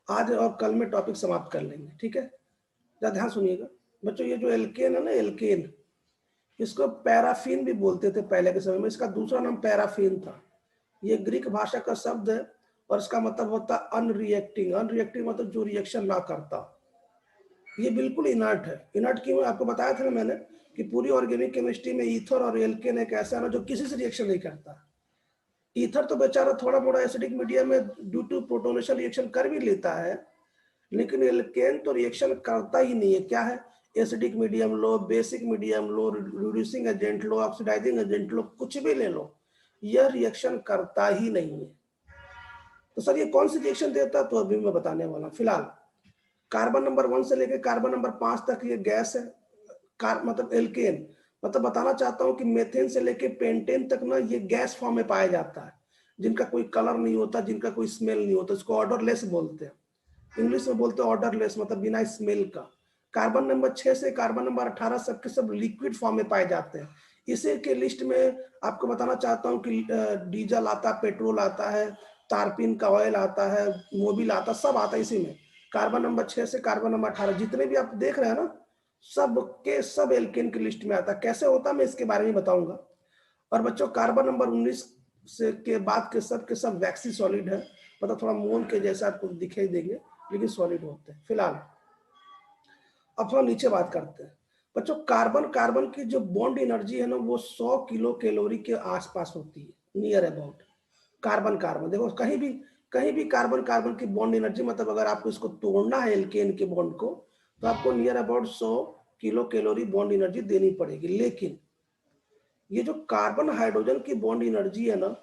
आज और कल में टॉपिक समाप्त कर लेंगे, ठीक है। जरा ध्यान सुनिएगा बच्चों, ये जो एल्केन है ना, एल्केन, इसको पैराफिन भी बोलते थे पहले के समय में, इसका दूसरा नाम पैराफिन था। ये ग्रीक भाषा का शब्द है और इसका मतलब होता है अनरिएक्टिंग। अनरिएक्टिंग मतलब जो रिएक्शन ना करता। ये बिल्कुल इनर्ट है। इनर्ट क्यों? आपको बताया था ना मैंने कि पूरी ऑर्गेनिक केमिस्ट्री में ईथर और एल्केन एक ऐसा ना जो किसी से रिएक्शन नहीं करता। ईथर तो बेचारा थोड़ा मोड़ा एसिडिक मीडियम में ड्यू टू प्रोटोनेशन रिएक्शन कर भी लेता है, लेकिन एल्केन तो रिएक्शन करता ही नहीं है। क्या है? एसिडिक मीडियम लो, बेसिक मीडियम लो, रिड्यूसिंग एजेंट लो, ऑक्सीडाइजिंग एजेंट लो, कुछ भी ले लो, यह रिएक्शन करता ही नहीं है। तो सर ये कौन सी रिएक्शन देता है? तो अभी मैं बताने वाला। फिलहाल कार्बन नंबर 1 से लेकर कार्बन नंबर 5 तक ये गैस है, मतलब एल्केन। मतलब बताना चाहता हूं कि मेथेन से लेकर पेंटेन तक ना ये गैस फॉर्म में पाया जाता है, जिनका कोई कलर नहीं होता, जिनका कोई स्मेल नहीं होता। इसको ऑर्डरलेस बोलते हैं, इंग्लिश में बोलते हैं ऑर्डरलेस, मतलब बिना स्मेल का। कार्बन नंबर 6 से कार्बन नंबर 18 सबके सब लिक्विड फॉर्म में पाए जाते हैं। इसी के लिस्ट में आपको बताना चाहता हूँ कि डीजल आता है, पेट्रोल आता है, तारपीन का ऑयल आता है, मोबिल आता है, सब आता है इसी में। कार्बन नंबर 6 से कार्बन नंबर 18 जितने भी आप देख रहे हैं ना, सब के सब एल्केन की लिस्ट में आता है। कैसे होता है मैं इसके बारे में बताऊंगा। और बच्चों कार्बन नंबर 19 से के बाद के सब वैक्सी सॉलिड है, मतलब थोड़ा मोम के जैसा आपको दिखाई देंगे, लेकिन सॉलिड होते हैं। फिलहाल अब थोड़ा नीचे बात करते हैं बच्चों। कार्बन कार्बन की जो बॉन्ड एनर्जी है ना, वो 100 किलो कैलोरी के आसपास होती है, नियर अबाउट। कार्बन कार्बन देखो, कहीं भी कार्बन कार्बन की बॉन्ड एनर्जी, मतलब अगर आपको इसको तोड़ना है एल्केन के बॉन्ड को, तो आपको near about 100 kilo calorie bond energy देनी पड़ेगी। लेकिन ये जो कार्बन हाइड्रोजन की बॉन्ड एनर्जी है ना,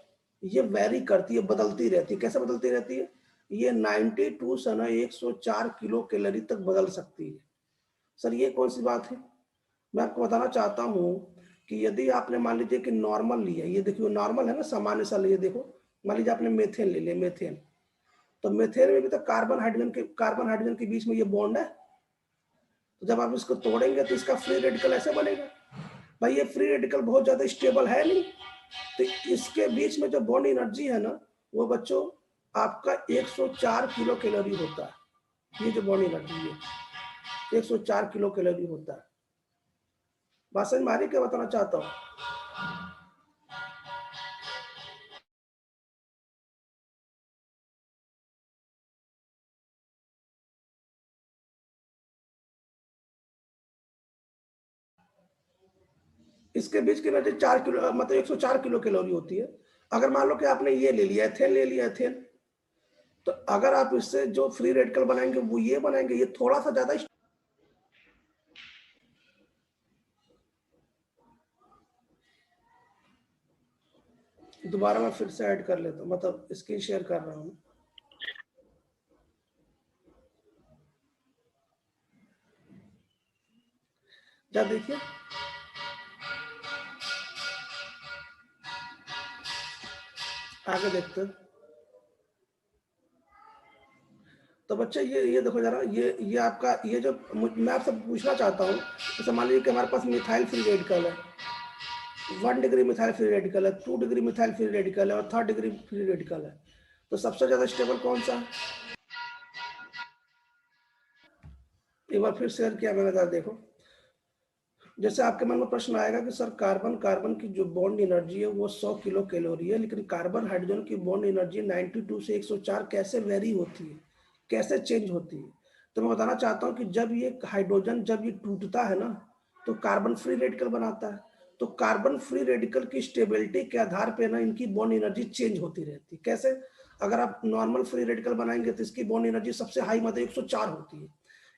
ये वेरी करती है, बदलती रहती है। कैसे बदलती रहती है? ये 92 से ना 104 किलो कैलोरी तक बदल सकती है। सर ये कौन सी बात है? मैं आपको बताना चाहता हूँ कि यदि आपने मान लीजिए कि नॉर्मल लिया, ये देखिए नॉर्मल है ना, सामान्य सा लिए, देखो मान लीजिए आपने मेथेन ले लिया, मेथेन, तो मेथेन में भी तो कार्बन हाइड्रोजन के बीच में ये बॉन्ड है। तो जब आप इसको तोड़ेंगे तो इसका फ्री रेडिकल ऐसे बनेगा। भाई ये फ्री रेडिकल बहुत ज्यादा स्टेबल है नहीं, तो इसके बीच में जो बॉन्ड एनर्जी है ना, वो बच्चों आपका 104 किलो कैलोरी होता है। ये जो बॉन्ड एनर्जी है 104 किलो कैलोरी होता है। बात समझ में आ रही क्या बताना चाहता हूँ? इसके बीच की एनर्जी 4 किलो, मतलब 104 किलो कैलोरी होती है। अगर मान लो कि आपने ये ले लिया, एथेन ले लिया, एथेन, तो अगर आप इससे जो फ्री रेडिकल बनाएंगे वो ये बनाएंगे, ये थोड़ा सा ज्यादा। दोबारा मैं फिर से ऐड कर लेता हूँ, मतलब स्क्रीन शेयर कर रहा हूँ। क्या देखिए, आगे देखते हैं। तो बच्चे ये देखो जरा, ये आपका, ये जो मैं आपसे पूछना चाहता हूँ, जैसे मान लीजिए कि हमारे पास मिथाइल फ्री रेडिकल है, 1 डिग्री मिथाइल फ्री रेडिकल है, 2 डिग्री मिथाइल फ्री रेडिकल है और 3rd डिग्री फ्री रेडिकल है। तो सबसे ज्यादा स्टेबल कौन सा है? एक बार फिर शेयर किया मैंने, जरा देखो। जैसे आपके मन में प्रश्न आएगा कि सर कार्बन कार्बन की जो बॉन्ड एनर्जी है वो 100 किलो कैलोरी है, लेकिन कार्बन हाइड्रोजन की बॉन्ड एनर्जी 92 से 104 कैसे वेरी होती है, कैसे चेंज होती है? तो मैं बताना चाहता हूँ कि जब ये हाइड्रोजन जब ये टूटता है ना, तो कार्बन फ्री रेडिकल बनाता है। तो कार्बन फ्री रेडिकल की स्टेबिलिटी के आधार पर ना इनकी बॉन्ड एनर्जी चेंज होती रहती है। कैसे? अगर आप नॉर्मल फ्री रेडिकल बनाएंगे तो इसकी बॉन्ड एनर्जी सबसे हाई मतलब 104 होती है।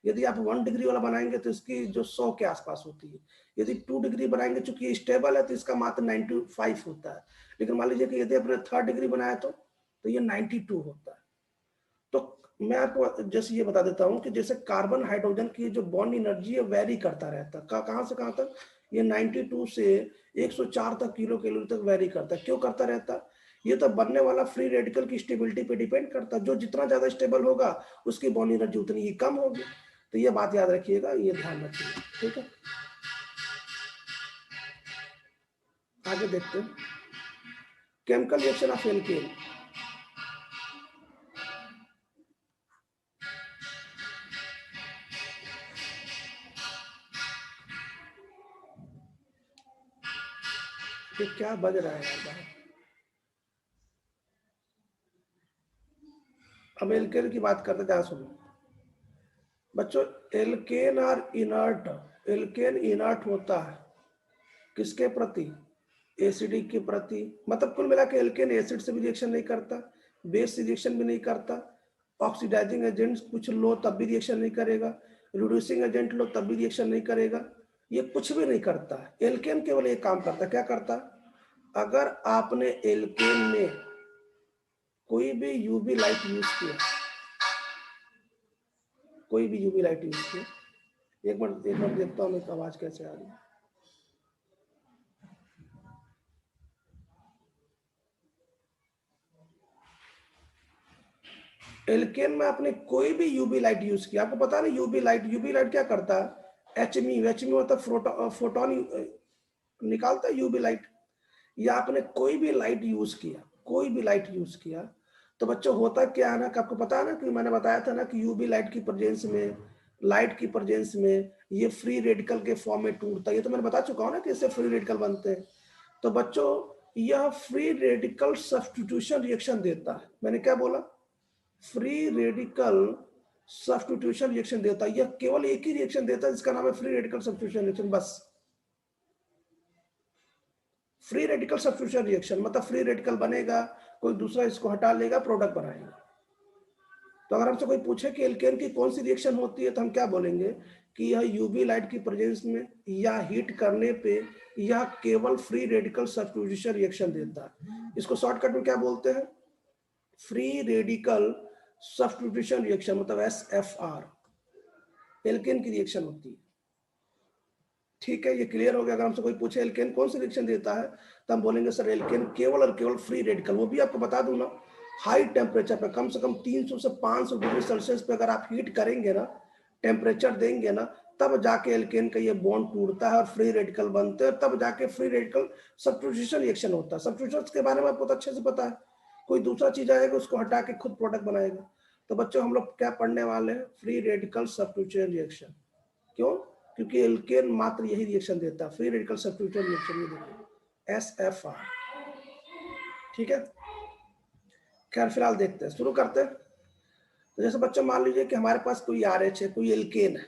यदि आप 1 डिग्री वाला बनाएंगे तो इसकी जो 100 के आसपास होती है। यदि 2 डिग्री बनाएंगे, चूंकि स्टेबल है, तो इसका मात्र 95 होता है। लेकिन मान लीजिए कि यदि आपने 3rd डिग्री बनाया तो ये 92 होता है। तो मैं आपको जैसे ये बता देता हूँ कि जैसे कार्बन हाइड्रोजन की जो बॉन्ड एनर्जी है वेरी करता रहता है। कहाँ से कहाँ तक? ये 92 से 104 तक किलो कैलोरी तक वेरी करता है। क्यों करता रहता है? ये तो बनने वाला फ्री रेडिकल की स्टेबिलिटी पे डिपेंड करता है। जो जितना ज्यादा स्टेबल होगा उसकी बॉन्ड एनर्जी उतनी ही कम होगी। तो ये बात याद रखिएगा, ये ध्यान रखिएगा, ठीक है। आगे देखते हैं केमिकल रिएक्शन ऑफ एल्केन। ये क्या बज रहा है यार बाहर? अब एल्केन की बात करते, ध्यान सुनो बच्चों। एल्केन और इनर्ट, एल्केन इनर्ट होता है किसके प्रति? एसिडिक के प्रति। मतलब कुल मिला के एल्केन एसिड से भी रिएक्शन नहीं करता, बेस से रिएक्शन भी नहीं करता, ऑक्सीडाइजिंग एजेंट कुछ लो तब भी रिएक्शन नहीं करेगा, रिड्यूसिंग एजेंट लो तब भी रिएक्शन नहीं करेगा, ये कुछ भी नहीं करता है। एल्केन केवल एक काम करता है, क्या करता? अगर आपने एल्केन में कोई भी यूवी लाइट यूज किया, कोई भी यूवी लाइट यूज किया, एक मिनट देखता हूँ मैं आवाज कैसे आ रही है। एल्केन में आपने कोई भी यूवी लाइट यूज किया, आपको पता है ना यूवी लाइट क्या करता है? एचमी मतलब फोटोन निकालता है यूवी लाइट। या आपने कोई भी लाइट यूज किया, कोई भी लाइट यूज किया, तो बच्चों होता क्या है ना कि आपको पता है ना कि मैंने बताया था ना कि यूवी लाइट की प्रेजेंस में, लाइट की प्रेजेंस में ये फ्री रेडिकल के फॉर्म में टूटता है। ये तो मैंने बता चुका हूं ना कि इससे फ्री रेडिकल बनते हैं। तो बच्चों यह फ्री रेडिकल सब्स्टिट्यूशन रिएक्शन देता है। मैंने क्या बोला? फ्री रेडिकल सब्स्टिट्यूशन रिएक्शन देता है। यह केवल एक ही रिएक्शन देता है जिसका नाम है फ्री रेडिकल सब्स्टिट्यूशन रिएक्शन, बस। फ्री रेडिकल सब्स्टिट्यूशन रिएक्शन मतलब फ्री रेडिकल बनेगा, कोई दूसरा इसको हटा लेगा, प्रोडक्ट बनाएगा। तो अगर हमसे कोई पूछे कि एल्केन की कौन सी रिएक्शन होती है, तो हम क्या बोलेंगे कि यह यूवी लाइट की प्रेजेंस में या हीट करने पे यह केवल फ्री रेडिकल सब्स्टिट्यूशन रिएक्शन देता है। इसको शॉर्टकट में क्या बोलते हैं? फ्री रेडिकल सब्स्टिट्यूशन रिएक्शन मतलब SFR एल्केन की रिएक्शन होती है। ठीक है, ये क्लियर हो गया। अगर हमसे कोई पूछे एल्केन कौन सी रिएक्शन देता है, तो हम बोलेंगे सर एल्केन केवल और केवल फ्री रेडिकल। वो भी आपको बता दूं ना, हाई टेम्परेचर पे, कम से कम 300 से 500 डिग्री सेल्सियस पे अगर आप हीट करेंगे ना, टेम्परेचर देंगे ना, तब जाके एल्केन का ये बॉन्ड टूटता है और फ्री रेडिकल बनते हैं, तब जाके फ्री रेडिकल सब्स्टिट्यूशन रिएक्शन होता है। सब्स्टिट्यूशन के बारे में आपको अच्छे से पता है, कोई दूसरा चीज आएगा उसको हटा के खुद प्रोडक्ट बनाएगा। तो बच्चों हम लोग क्या पढ़ने वाले हैं? Free radical substitution reaction. क्यों? क्योंकि एल्केन मात्र यही रिएक्शन देता है, फ्री रेडिकल सब्स्टिट्यूशन रिएक्शन। ये देखो SFR। ठीक है, खैर फिलहाल देखते हैं, शुरू करते हैं। तो जैसे बच्चों मान लीजिए कि हमारे पास कोई RH है, कोई एल्केन है,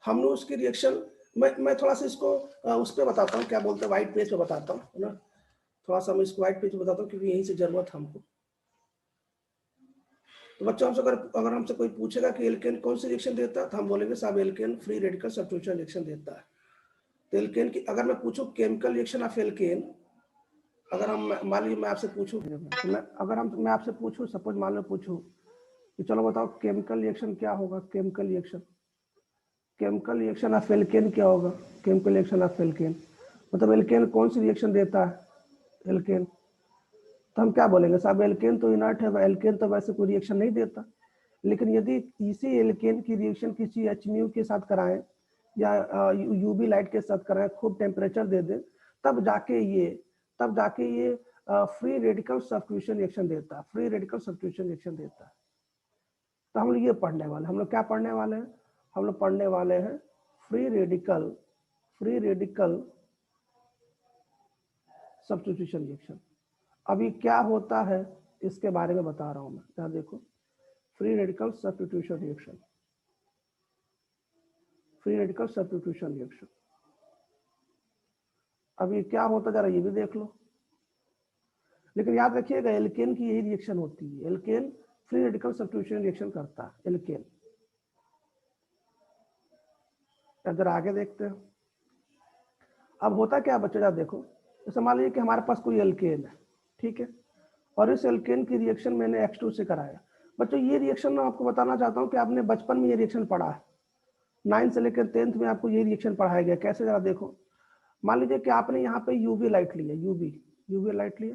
हमने उसकी रिएक्शन, मैं थोड़ा सा इसको उस पर बताता हूँ, क्या बोलते हैं, व्हाइट पेज पे बताता हूँ, है ना। थोड़ा सा मैं इसको व्हाइट पेज पे बताता हूँ क्योंकि यहीं से जरूरत है हमको। तो बच्चों हमसे अगर हमसे कोई पूछेगा कि एल्केन कौन सी रिएक्शन देता है, तो हम बोलेंगे साहब alkane free radical substitution reaction देता है। तो एल्केन की अगर मैं पूछूं केमिकल रिएक्शन ऑफ एल्केन, अगर हम मान लीजिए मैं आपसे पूछूं, तो मैं आपसे पूछूं, सपोज मान लो पूछूं कि चलो बताओ केमिकल रिएक्शन क्या होगा, केमिकल रिएक्शन ऑफ एल्केन क्या होगा, केमिकल रिएक्शन ऑफ एल्केन मतलब एल्केन कौन सी रिएक्शन देता है, एल्केन। तो हम क्या बोलेंगे साहब एल्केन तो इनर्ट है, एल्केन तो वैसे कोई रिएक्शन नहीं देता। लेकिन यदि इसी एल्केन की रिएक्शन किसी HMU के साथ कराएं या यूवी लाइट के साथ कराएं, खूब टेम्परेचर दे दें, तब जाके ये फ्री रेडिकल सब्स्टिट्यूशन रिएक्शन देता है, फ्री रेडिकल सब्स्टिट्यूशन रिएक्शन देता है। तो हम लोग ये पढ़ने वाले, हम लोग क्या पढ़ने वाले हैं? हम लोग पढ़ने वाले हैं फ्री रेडिकल सब्स्टिट्यूशन रिएक्शन। अभी क्या होता है इसके बारे में बता रहा हूं मैं, क्या देखो, free radical substitution reaction, free radical substitution reaction. अभी क्या होता जरा ये भी देख लो। लेकिन याद रखिएगा एल्केन की यही रिएक्शन होती है, alkane free radical substitution reaction करता है, एल्केन। जरा आगे देखते हैं। अब होता क्या बच्चों, जरा देखो, जैसे मान लीजिए कि हमारे पास कोई एल्केन है, ठीक है, और इस एल्केन की रिएक्शन मैंने X2 से कराया। बच्चों ये रिएक्शन मैं आपको बताना चाहता हूँ कि आपने बचपन में ये रिएक्शन पढ़ा है, 9 से लेकर 10th में आपको ये रिएक्शन पढ़ाया गया। कैसे, जरा देखो। मान लीजिए कि आपने यहाँ पे यूवी लाइट लिया, यूवी लाइट लिया,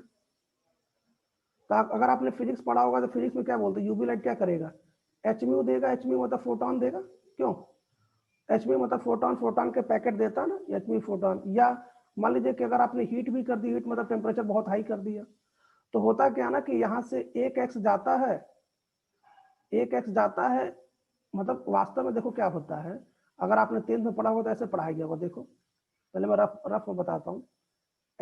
तो अगर आपने फिजिक्स पढ़ा होगा तो फिजिक्स में क्या बोलते हैं, यूवी लाइट क्या करेगा, HMU देगा, HMU मतलब फोटोन देगा। क्यों? HMU मतलब फोटोन, फोटोन के पैकेट देता ना, HMU फोटोन। या मान लीजिए कि अगर आपने हीट भी कर दी, हीट मतलब टेम्परेचर बहुत हाई कर दिया, तो होता क्या ना कि यहाँ से एक एक्स जाता है, मतलब वास्तव में देखो क्या होता है। अगर आपने 10th में पढ़ा होगा तो ऐसे पढ़ाया गया होगा, देखो पहले मैं रफ में बताता हूँ।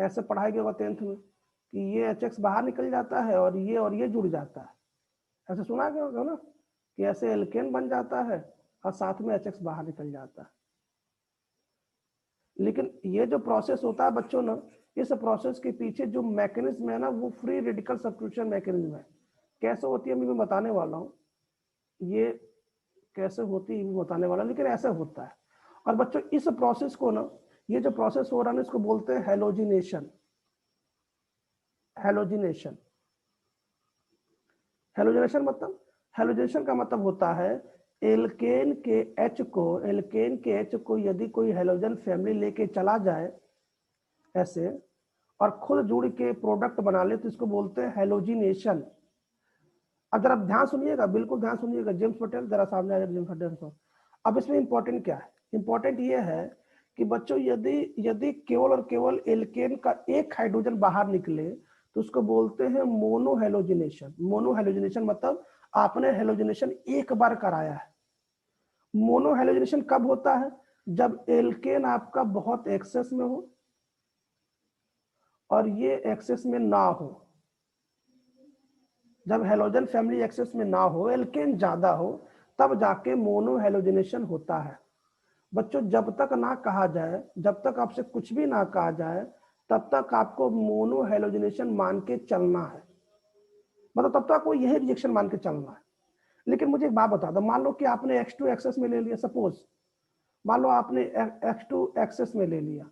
ऐसे पढ़ाई होगा 10th में कि ये HX बाहर निकल जाता है और ये जुड़ जाता है, ऐसे सुना गया होगा ना कि ऐसे एल्केन बन जाता है और साथ में HX बाहर निकल जाता है। लेकिन ये जो प्रोसेस होता है बच्चों ना, इस प्रोसेस के पीछे जो मैकेनिज्म है ना, वो फ्री रेडिकल सब्स्टिट्यूशन मैकेनिज्म है। कैसे होती है मैं बताने वाला हूँ, ये कैसे होती है मैं बताने वाला, लेकिन ऐसा होता है। और बच्चों इस प्रोसेस को ना, ये जो प्रोसेस हो रहा है ना, इसको बोलते हैं हेलोजिनेशन। हेलोजिनेशन हेलोजिनेशन मतलब, हेलोजिनेशन का मतलब होता है एल्केन के एच को यदि कोई हेलोजन फैमिली लेके चला जाए ऐसे और खुद जुड़ के प्रोडक्ट बना ले, तो इसको बोलते हैं हेलोजिनेशन। अब जरा ध्यान सुनिएगा, बिल्कुल ध्यान सुनिएगा। जेम्स पटेल जरा सामने आएगा, जेम्स पटेल को। अब इसमें इंपॉर्टेंट क्या है? इंपॉर्टेंट ये है कि बच्चों यदि यदि केवल और केवल एल्केन का एक हाइड्रोजन बाहर निकले तो उसको बोलते हैं मोनोहेलोजिनेशन। मोनोहेलोजिनेशन मतलब आपने हेलोजिनेशन एक बार कराया है। मोनोहेलोजिनेशन कब होता है? जब एल्केन आपका बहुत एक्सेस में हो और ये एक्सेस में ना हो। जब हेलोजन फैमिली एक्सेस में ना हो, एल्केन ज्यादा हो, तब जाके मोनोहेलोजिनेशन होता है। बच्चों जब तक ना कहा जाए, जब तक आपसे कुछ भी ना कहा जाए, तब तक आपको मोनोहेलोजिनेशन मान के चलना है। मतलब तब तक आपको यही रिएक्शन मान के चलना है। लेकिन मुझे एक बात बता दो, मान लो कि आपने X2 एक्सेस में ले लिया, सपोज मान लो आपने X2 एक्सेस में ले लिया,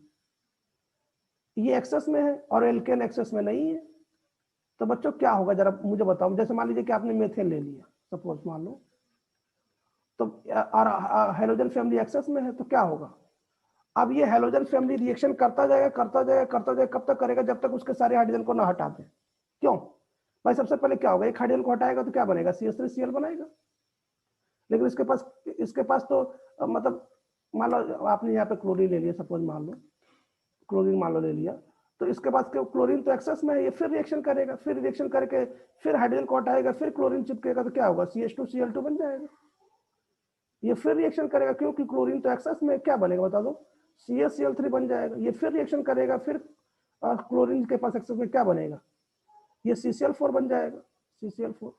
ये एक्सेस में है और एल्केन एक्सेस में नहीं है, तो बच्चों क्या होगा जरा मुझे बताओ। जैसे मान लीजिए कि आपने मेथेन ले लिया, सपोज मान लो, तो और हेलोजन फैमिली एक्सेस में है, तो क्या होगा? अब ये हेलोजन फैमिली रिएक्शन करता जाएगा करता जाएगा करता जाएगा। कब तक करेगा? जब तक उसके सारे हाइड्रोजन को ना हटा दे। क्यों भाई? सबसे पहले क्या होगा, एक हाइड्रोजन को हटाएगा तो क्या बनेगा? CH3Cl बनेगा। लेकिन इसके पास तो मतलब मान लो आपने यहाँ पे क्लोरीन ले लिया, सपोज मान लो क्लोरीन मान लो ले लिया, तो इसके बाद क्लोरीन तो एक्सेस में है, ये फिर रिएक्शन करेगा, फिर रिएक्शन करके फिर हाइड्रोजन को हटाएगा, फिर क्लोरीन चिपकेगा, तो क्या होगा? CH2Cl2 बन जाएगा। ये फिर रिएक्शन करेगा क्योंकि क्लोरीन तो एक्सेस में, क्या बनेगा बता दो? CaCl3 बन जाएगा। ये फिर रिएक्शन करेगा, फिर क्लोरीन के पास एक्सेस में क्या बनेगा? ये CCl4 बन जाएगा। CCl4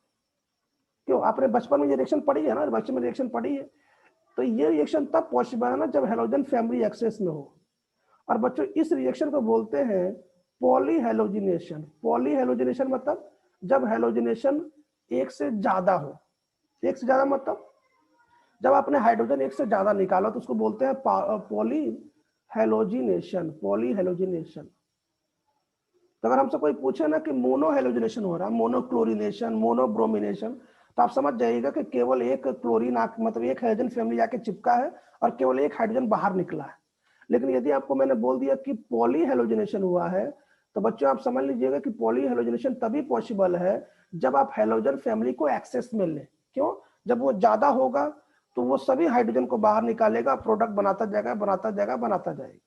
क्यों? आपने बचपन में ये रिएक्शन पढ़ी है ना, बचपन में रिएक्शन पढ़ी है। तो ये रिएक्शन तब पॉसिबल है ना जब हेलोजन फैमिली एक्सेस में हो। और बच्चों इस रिएक्शन को बोलते हैं पॉलीहेलोजिनेशन। पॉलीहेलोजिनेशन मतलब जब हेलोजिनेशन एक से ज्यादा हो। एक से ज्यादा मतलब जब आपने हाइड्रोजन एक से ज्यादा निकाला तो उसको बोलते हैं पॉलीहेलोजिनेशन। पॉलीहेलोजिनेशन। तो अगर हमसे कोई पूछे ना कि मोनोहेलोजिनेशन हो रहा है, मोनोक्लोरिनेशन, मोनोब्रोमिनेशन, तो आप समझ जाइएगा कि केवल एक क्लोरीन मतलब एक हाइड्रोजन फैमिली आके चिपका है और केवल एक हाइड्रोजन बाहर निकला है। लेकिन यदि आपको मैंने बोल दिया कि पॉलीहेलोजिनेशन हुआ है, तो बच्चों आप समझ लीजिएगा कि पॉलीहेलोजिनेशन तभी पॉसिबल है जब आप हेलोजन फैमिली को एक्सेस में लें। क्यों? जब वो ज्यादा होगा तो वो सभी हाइड्रोजन को बाहर निकालेगा, प्रोडक्ट बनाता जाएगा बनाता जाएगा बनाता जाएगा।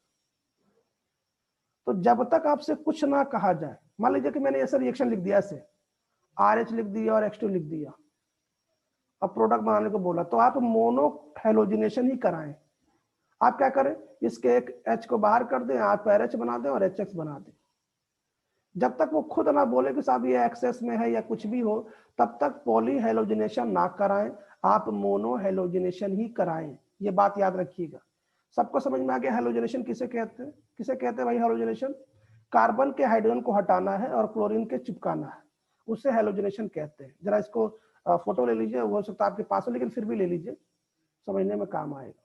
तो जब तक आपसे कुछ ना कहा जाए, मान लीजिए कि मैंने ऐसा रिएक्शन लिख दिया, ऐसे RH लिख दिया और X2 लिख दिया, अब प्रोडक्ट बनाने को बोला, तो आप मोनो हेलोजिनेशन ही कराएं। आप क्या करें? इसके एक H को बाहर कर दें, आप RH बना दें और HX बना दें। जब तक वो खुद ना बोले कि साहब ये एक्सेस में है या कुछ भी हो, तब तक पॉली हेलोजिनेशन ना कराएं, आप मोनो हेलोजिनेशन ही कराएं। ये बात याद रखिएगा। सबको समझ में आ गया हेलोजिनेशन किसे कहते हैं? किसे कहते हैं भाई हेलोजिनेशन? कार्बन के हाइड्रोजन को हटाना है और क्लोरीन के चिपकाना है, उसे हेलोजिनेशन कहते हैं। जरा इसको फोटो ले लीजिए, हो सकता है आपके पास हो लेकिन फिर भी ले लीजिए, समझने में काम आएगा।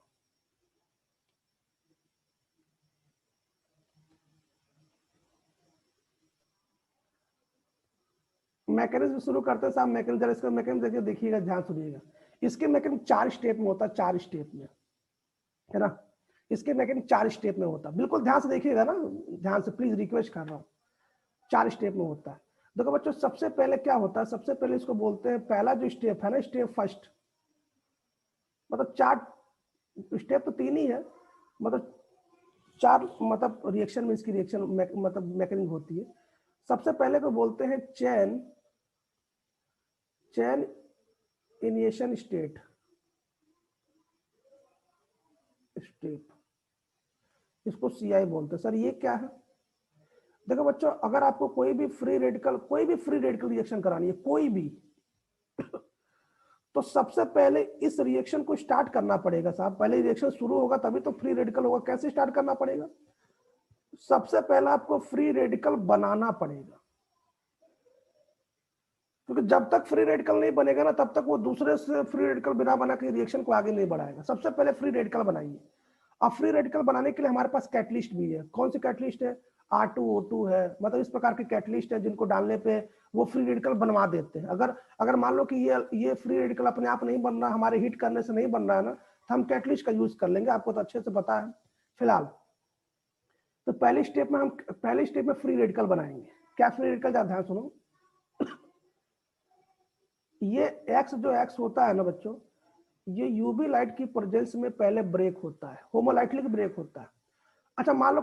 मैकेनिज्म शुरू करते हैं साहब। मैकेनिज्म जरा इसका मैकेनिज्म देखिएगा, ध्यान सुनिएगा। इसके मैकेनिज्म 4 स्टेप में होता है, 4 स्टेप में, है ना? इसके मैकेनिज्म 4 स्टेप में होता है। बिल्कुल ध्यान से देखिएगा ना, ध्यान से प्लीज रिक्वेस्ट कर रहा हूँ। 4 स्टेप में होता है। देखो बच्चों सबसे पहले क्या होता है, सबसे पहले इसको बोलते हैं, पहला जो स्टेप है ना, स्टेप फर्स्ट, मतलब 4 स्टेप तो 3 ही है, मतलब 4 मतलब रिएक्शन में इसकी रिएक्शन मतलब मैकेनिज्म होती है। सबसे पहले को बोलते हैं चेन इनिशिएशन स्टेट। इसको CI बोलते हैं। सर ये क्या है? देखो बच्चों, अगर आपको कोई भी फ्री रेडिकल रिएक्शन करानी है, कोई भी, तो सबसे पहले इस रिएक्शन को स्टार्ट करना पड़ेगा साहब। पहले रिएक्शन शुरू होगा तभी तो फ्री रेडिकल होगा। कैसे स्टार्ट करना पड़ेगा? सबसे पहले आपको फ्री रेडिकल बनाना पड़ेगा, क्योंकि जब तक फ्री रेडिकल नहीं बनेगा ना, तब तक वो दूसरे से फ्री रेडिकल बिना बना के रिएक्शन को आगे नहीं बढ़ाएगा। सबसे पहले फ्री रेडिकल बनाइए। अब फ्री रेडिकल बनाने के लिए हमारे पास कैटलिस्ट भी है। कौन सी कैटलिस्ट है? R2O2 है। मतलब इस प्रकार के कैटलिस्ट है जिनको डालने पे वो फ्री रेडिकल बनवा देते हैं। अगर मान लो कि ये फ्री रेडिकल अपने आप नहीं बन रहा, हमारे हीट करने से नहीं बन रहा है ना, तो हम कैटलिस्ट का यूज कर लेंगे। आपको तो अच्छे से पता है। फिलहाल तो पहले स्टेप में फ्री रेडिकल बनाएंगे। क्या फ्री रेडिकल? ध्यान सुनो। ये एक्स होता है ना बच्चों, ये यूवी लाइट की प्रेजेंस में पहले ब्रेक होता है, होमोलाइटिक ब्रेक होता है। अच्छा, मान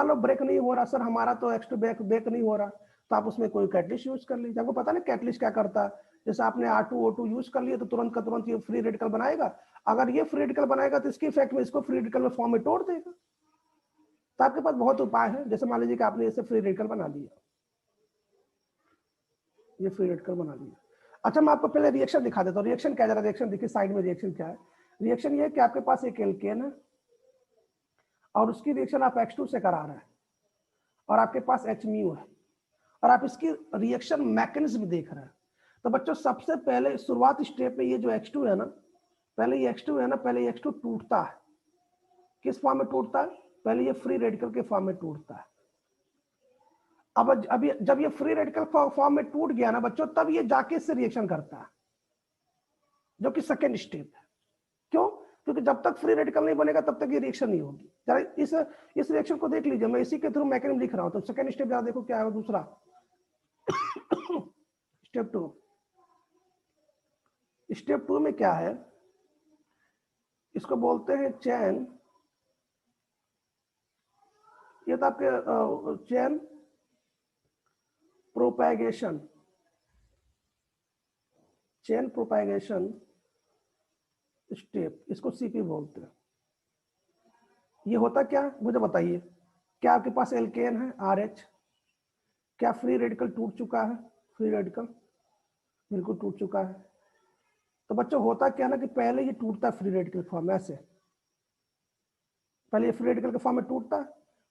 लो ब्रेक नहीं हो रहा सर हमारा, तो एक्स टू ब्रेक नहीं हो रहा, तो आप उसमें कोई कैटलिस्ट यूज कर लीजिए। आपको पता नहीं कैटलिस्ट क्या करता है? जैसे आपने R2O2 यूज कर लिया तो तुरंत का तुरंत ये फ्री रेडिकल बनाएगा। अगर ये फ्री रेडिकल बनाएगा तो इसकी इफेक्ट में इसको फ्री रेडिकल में फॉर्म में तोड़ देगा। तो आपके पास बहुत उपाय है। जैसे मान लीजिए कि आपने इसे फ्री रेडिकल बना लिया, ये फ्री रेडिकल बना लिया। अच्छा, मैं आपको पहले रिएक्शन दिखा देता हूँ। रिएक्शन क्या? जरा रिएक्शन देखिए साइड में। रिएक्शन क्या है? रिएक्शन ये है कि आपके पास एक एल्केन है और उसकी रिएक्शन आप X2 से करा रहे हैं और आपके पास H-म्यू है और आप इसकी रिएक्शन मैकेनिज्म देख रहे हैं। तो बच्चों, सबसे पहले शुरुआत स्टेप में ये जो X2 है ना, पहले ये X2 टूटता है। किस फॉर्म में टूटता है? पहले ये फ्री रेडिकल के फॉर्म में टूटता है। अब अभी जब ये फ्री रेडिकल फॉर्म में टूट गया ना बच्चों, तब ये जाके इससे रिएक्शन करता है, जो कि सेकेंड स्टेप है। क्यों? क्योंकि जब तक फ्री रेडिकल नहीं बनेगा तब तक ये रिएक्शन नहीं होगी। जरा इस रिएक्शन को देख लीजिए, मैं इसी के थ्रू मैकेनिज्म लिख रहा हूं। तो सेकेंड स्टेप जरा देखो क्या है। दूसरा स्टेप टू में क्या है? इसको बोलते हैं चेन। ये तो आपके चेन प्रोपैगेशन स्टेप, इसको CP बोलते हैं। ये होता क्या? मुझे बताइए। क्या आपके पास एल्केन है RH? क्या फ्री रेडिकल टूट चुका है? फ्री रेडिकल बिल्कुल टूट चुका है। तो बच्चों, होता क्या ना कि पहले ये टूटता है फ्री रेडिकल फॉर्म, ऐसे पहले ये फ्री रेडिकल के फॉर्म में टूटता है।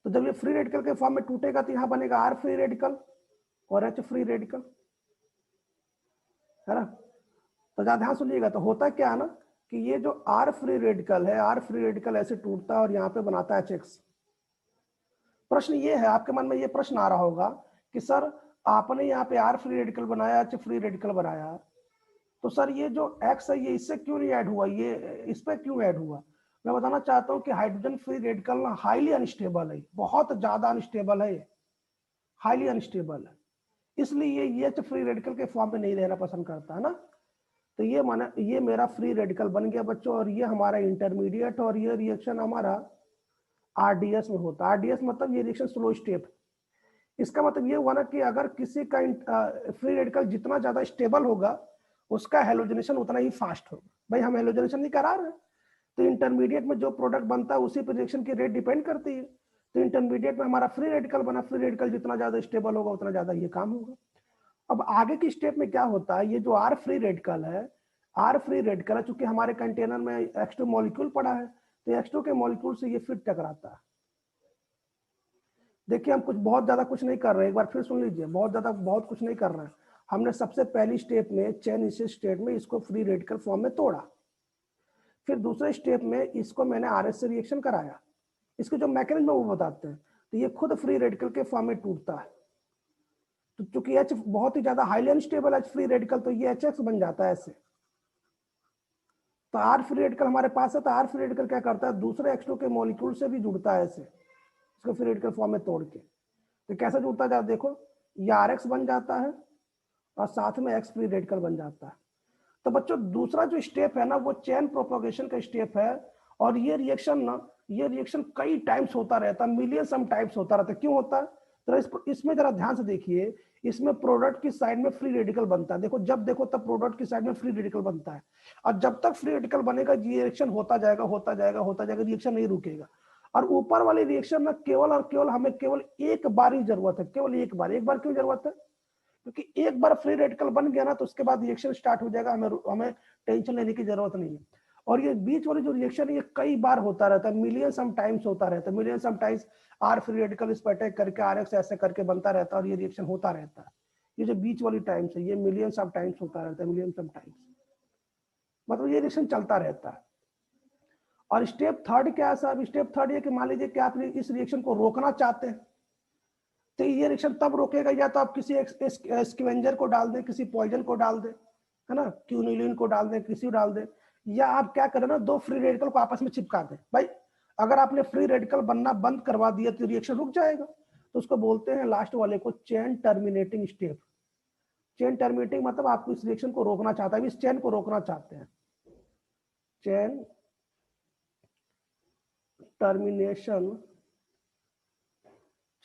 तो जब ये फ्री रेडिकल के फॉर्म में टूटेगा तो यहां बनेगा R फ्री रेडिकल और H फ्री रेडिकल, है ना? तो ज्यादा ध्यान सुनिएगा। तो होता क्या है ना कि ये जो R फ्री रेडिकल है, R फ्री रेडिकल ऐसे टूटता है और यहाँ पे बनाता है HX। प्रश्न ये है, आपके मन में ये प्रश्न आ रहा होगा कि सर आपने यहाँ पे R फ्री रेडिकल बनाया, H फ्री रेडिकल बनाया, तो सर ये जो X है ये इससे क्यों नहीं ऐड हुआ, ये इस पे क्यों ऐड हुआ? मैं बताना चाहता हूँ कि हाइड्रोजन फ्री रेडिकल ना हाईली अनस्टेबल है, बहुत ज्यादा अनस्टेबल है, हाईली अनस्टेबल है। इसलिए ये H फ्री रेडिकल के फॉर्म में नहीं रहना पसंद करता है ना। तो ये माना ये मेरा फ्री रेडिकल बन गया बच्चों, और ये हमारा इंटरमीडिएट, और ये रिएक्शन हमारा RDS में होता है। RDS मतलब ये रिएक्शन स्लो स्टेप। इसका मतलब ये हुआ ना कि अगर किसी का फ्री रेडिकल जितना ज्यादा स्टेबल होगा उसका हेलोजनेशन उतना ही फास्ट होगा। भाई हम हेलोजनेशन नहीं करा रहे, तो इंटरमीडिएट में जो प्रोडक्ट बनता है उसी पर रिएक्शन की रेट डिपेंड करती है। तो इंटरमीडिएट में हमारा फ्री रेडिकल बना, फ्री रेडिकल जितना ज्यादा स्टेबल होगा उतना ज्यादा ये काम होगा। अब आगे की स्टेप में क्या होता है? ये जो R फ्री रेडिकल है, R फ्री रेडिकल है, चूंकि हमारे कंटेनर में X2 मॉलिक्यूल पड़ा है, तो X2 के मॉलिक्यूल से ये फिर टकराता है। देखिए हम बहुत ज्यादा कुछ नहीं कर रहे हैं, एक बार फिर सुन लीजिए, बहुत कुछ नहीं कर रहे हैं। हमने सबसे पहली स्टेप में चेन स्टेट में इसको फ्री रेडिकल फॉर्म में तोड़ा, फिर दूसरे स्टेप में इसको मैंने RS से रिएक्शन कराया। इसके जो मैकेनिज्म वो बताते हैं। तो ये खुद फ्री रेडिकल के फॉर्म में टूटता है, तो चूंकि H बहुत ही ज्यादा हाईली अनस्टेबल है फ्री रेडिकल, तो ये HX बन जाता है ऐसे। तो R फ्री रेडिकल हमारे पास है, तो R फ्री रेडिकल क्या करता है? दूसरे X2 के मॉलिक्यूल से भी जुड़ता है ऐसे, इसको फ्री रेडिकल फॉर्म में तोड़ के। तो कैसे जुड़ता है देखो, ये RX बन जाता है और साथ में X फ्री रेडिकल बन जाता है। तो बच्चों दूसरा जो स्टेप है ना वो चेन प्रोपोगेशन का स्टेप है, और ये रिएक्शन कई टाइम्स होता रहता है, मिलियन सम टाइम्स होता रहता है। क्यों होता है? तो इसमें जरा ध्यान से देखिए, इसमें प्रोडक्ट की साइड में फ्री रेडिकल बनता है। देखो जब देखो तब प्रोडक्ट की साइड में फ्री रेडिकल बनता है, और जब तक फ्री रेडिकल बनेगा ये रिएक्शन होता जाएगा, रिएक्शन नहीं रुकेगा। और ऊपर वाली रिएक्शन में केवल और केवल हमें केवल एक बार ही जरूरत है, केवल एक बार। एक बार क्यों जरूरत है? क्योंकि एक बार फ्री रेडिकल बन गया ना तो उसके बाद रिएक्शन स्टार्ट हो जाएगा, हमें टेंशन लेने की जरूरत नहीं है। और ये बीच वाली जो रिएक्शन है ये कई बार होता रहता है, मिलियन सम टाइम्स होता रहता है, million some times are free radical इस पर अटैक करके आर एक्स ऐसे करके बनता रहता है और ये रिएक्शन होता रहता है। ये जो बीच वाली टाइम्स है ये मिलियन सम टाइम्स होता रहता है, मिलियन सम टाइम्स, मतलब ये रिएक्शन चलता रहता है। और स्टेप थर्ड क्या है साहब? स्टेप थर्ड ये कि मान लीजिए कि आप इस रिएक्शन को रोकना चाहते हैं, तो ये रिएक्शन तब रोकेगा या तो आप किसी स्कैवेंजर को डाल दें, किसी पॉइजन को डाल दें, है ना, क्यूनिलीन को डाल दें, किसी को डाल दें, या आप क्या करें ना, दो फ्री रेडिकल को आपस में चिपका दें। भाई अगर आपने फ्री रेडिकल बनना बंद करवा दिया तो रिएक्शन रुक जाएगा। तो उसको बोलते हैं लास्ट वाले को chain terminating step. Chain terminating मतलब आपको इस रिएक्शन को रोकना चाहता है, इस चेन को रोकना चाहते हैं। Chain termination,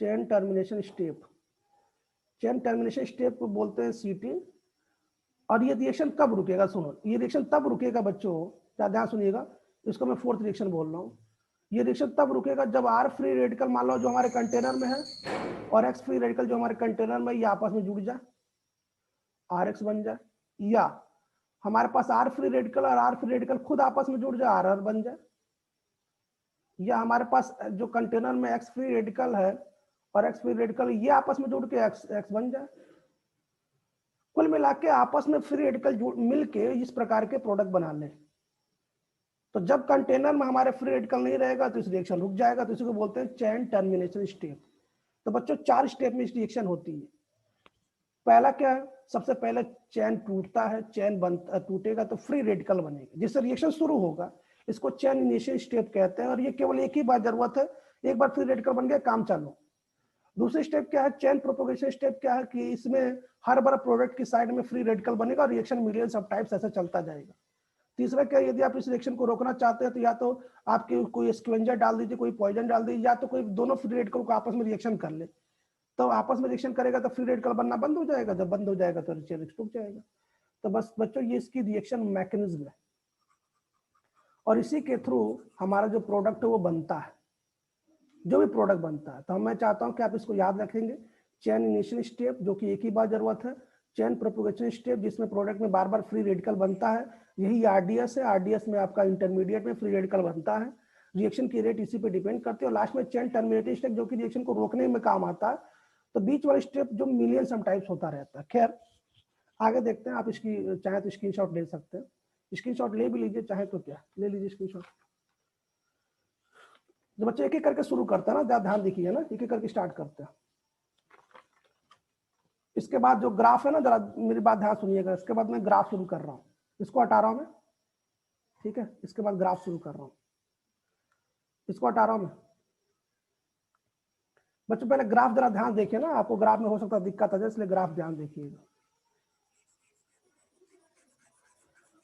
chain termination step, chain termination step को बोलते हैं सीटी। और ये रिएक्शन कब रुकेगा? सुनो, ये रिएक्शन तब रुकेगा बच्चों, ध्यान सुनिएगा, इसको मैं फोर्थ रिएक्शन बोल रहा हूँ। ये रिएक्शन तब रुकेगा जब आर फ्री रेडिकल मान लो जो हमारे कंटेनर में है और एक्स फ्री रेडिकल जो हमारे कंटेनर में ये आपस में जुड़ जाए, आर एक्स बन जाए, या हमारे पास आर फ्री रेडिकल और आर फ्री रेडिकल खुद आपस में जुड़ जाए, आर आर बन जाए, या हमारे पास जो कंटेनर में एक्स फ्री रेडिकल है और एक्स फ्री रेडिकल ये आपस में जुड़ के एक्स एक्स बन जाए। कुल मिला के आपस में फ्री रेडिकल मिलके इस प्रकार के प्रोडक्ट बना ले। तो जब कंटेनर में हमारे फ्री रेडिकल नहीं रहेगा तो इस रिएक्शन रुक जाएगा, तो इसी को बोलते हैं चेन टर्मिनेशन स्टेप। तो बच्चों 4 स्टेप में इस रिएक्शन होती है। पहला क्या है? सबसे पहले चेन टूटता है, चेन टूटेगा तो फ्री रेडिकल बनेगा जिससे रिएक्शन शुरू होगा, इसको चेन इनिशियल स्टेप कहते हैं। और ये केवल एक ही बार जरूरत है, एक बार फ्री रेडिकल बन गया काम चालू। दूसरी स्टेप क्या है? चेन प्रोपोगेशन स्टेप क्या है कि इसमें हर बार प्रोडक्ट की साइड में फ्री रेडिकल बनेगा और रिएक्शन मिलियंस ऑफ टाइम्स ऐसे चलता जाएगा। तीसरा क्या, यदि आप इस रिएक्शन को रोकना चाहते हैं तो या तो आपके कोई स्क्वेंजर डाल दीजिए, कोई पॉइजन डाल दीजिए, या तो कोई दोनों फ्री रेडिकल को आपस में रिएक्शन कर ले। तो आपस में रिएक्शन करेगा तो फ्री रेडिकल बनना बंद हो जाएगा, जब बंद हो जाएगा तो रिएक्शन रुक जाएगा। तो बस बच्चों ये इसकी रिएक्शन मैकेनिज्म है और इसी के थ्रू हमारा जो प्रोडक्ट है वो बनता है, जो भी प्रोडक्ट बनता है। तो मैं चाहता हूं कि आप इसको याद रखेंगे, चेन इनिशियल स्टेप जो कि एक ही बार जरूरत है, चेन प्रोपोगेशन स्टेप जिसमें प्रोडक्ट में बार बार फ्री रेडिकल बनता है, यही आरडीएस है। आरडीएस में आपका इंटरमीडिएट में फ्री रेडिकल बनता है, रिएक्शन की रेट इसी पे डिपेंड करती है। और लास्ट में चेन टर्मिनेटिंग स्टेप जो कि रिएक्शन को रोकने में काम आता है। तो बीच वाला स्टेप जो मिलियन सम टाइप्स होता रहता है। खैर आगे देखते हैं, आप इसकी चाहे तो स्क्रीनशॉट ले सकते हैं, स्क्रीनशॉट ले भी लीजिए, चाहे तो क्या ले लीजिए स्क्रीनशॉट। जो बच्चे एक एक करके शुरू करते हैं ना, ज्यादा ध्यान देखिए ना, एक एक करके स्टार्ट करते हैं। इसके बाद जो ग्राफ है ना, जरा मेरी बात ध्यान सुनिएगा, इसके बाद मैं ग्राफ शुरू कर रहा हूँ, इसको हटा रहा हूँ मैं, ठीक है। इसके बाद ग्राफ शुरू कर रहा हूँ, इसको हटा रहा हूँ मैं। बच्चों पहले ग्राफ जरा ध्यान देखिए ना, आपको ग्राफ में हो सकता है दिक्कत आ जाए, इसलिए ग्राफ ध्यान देखिएगा।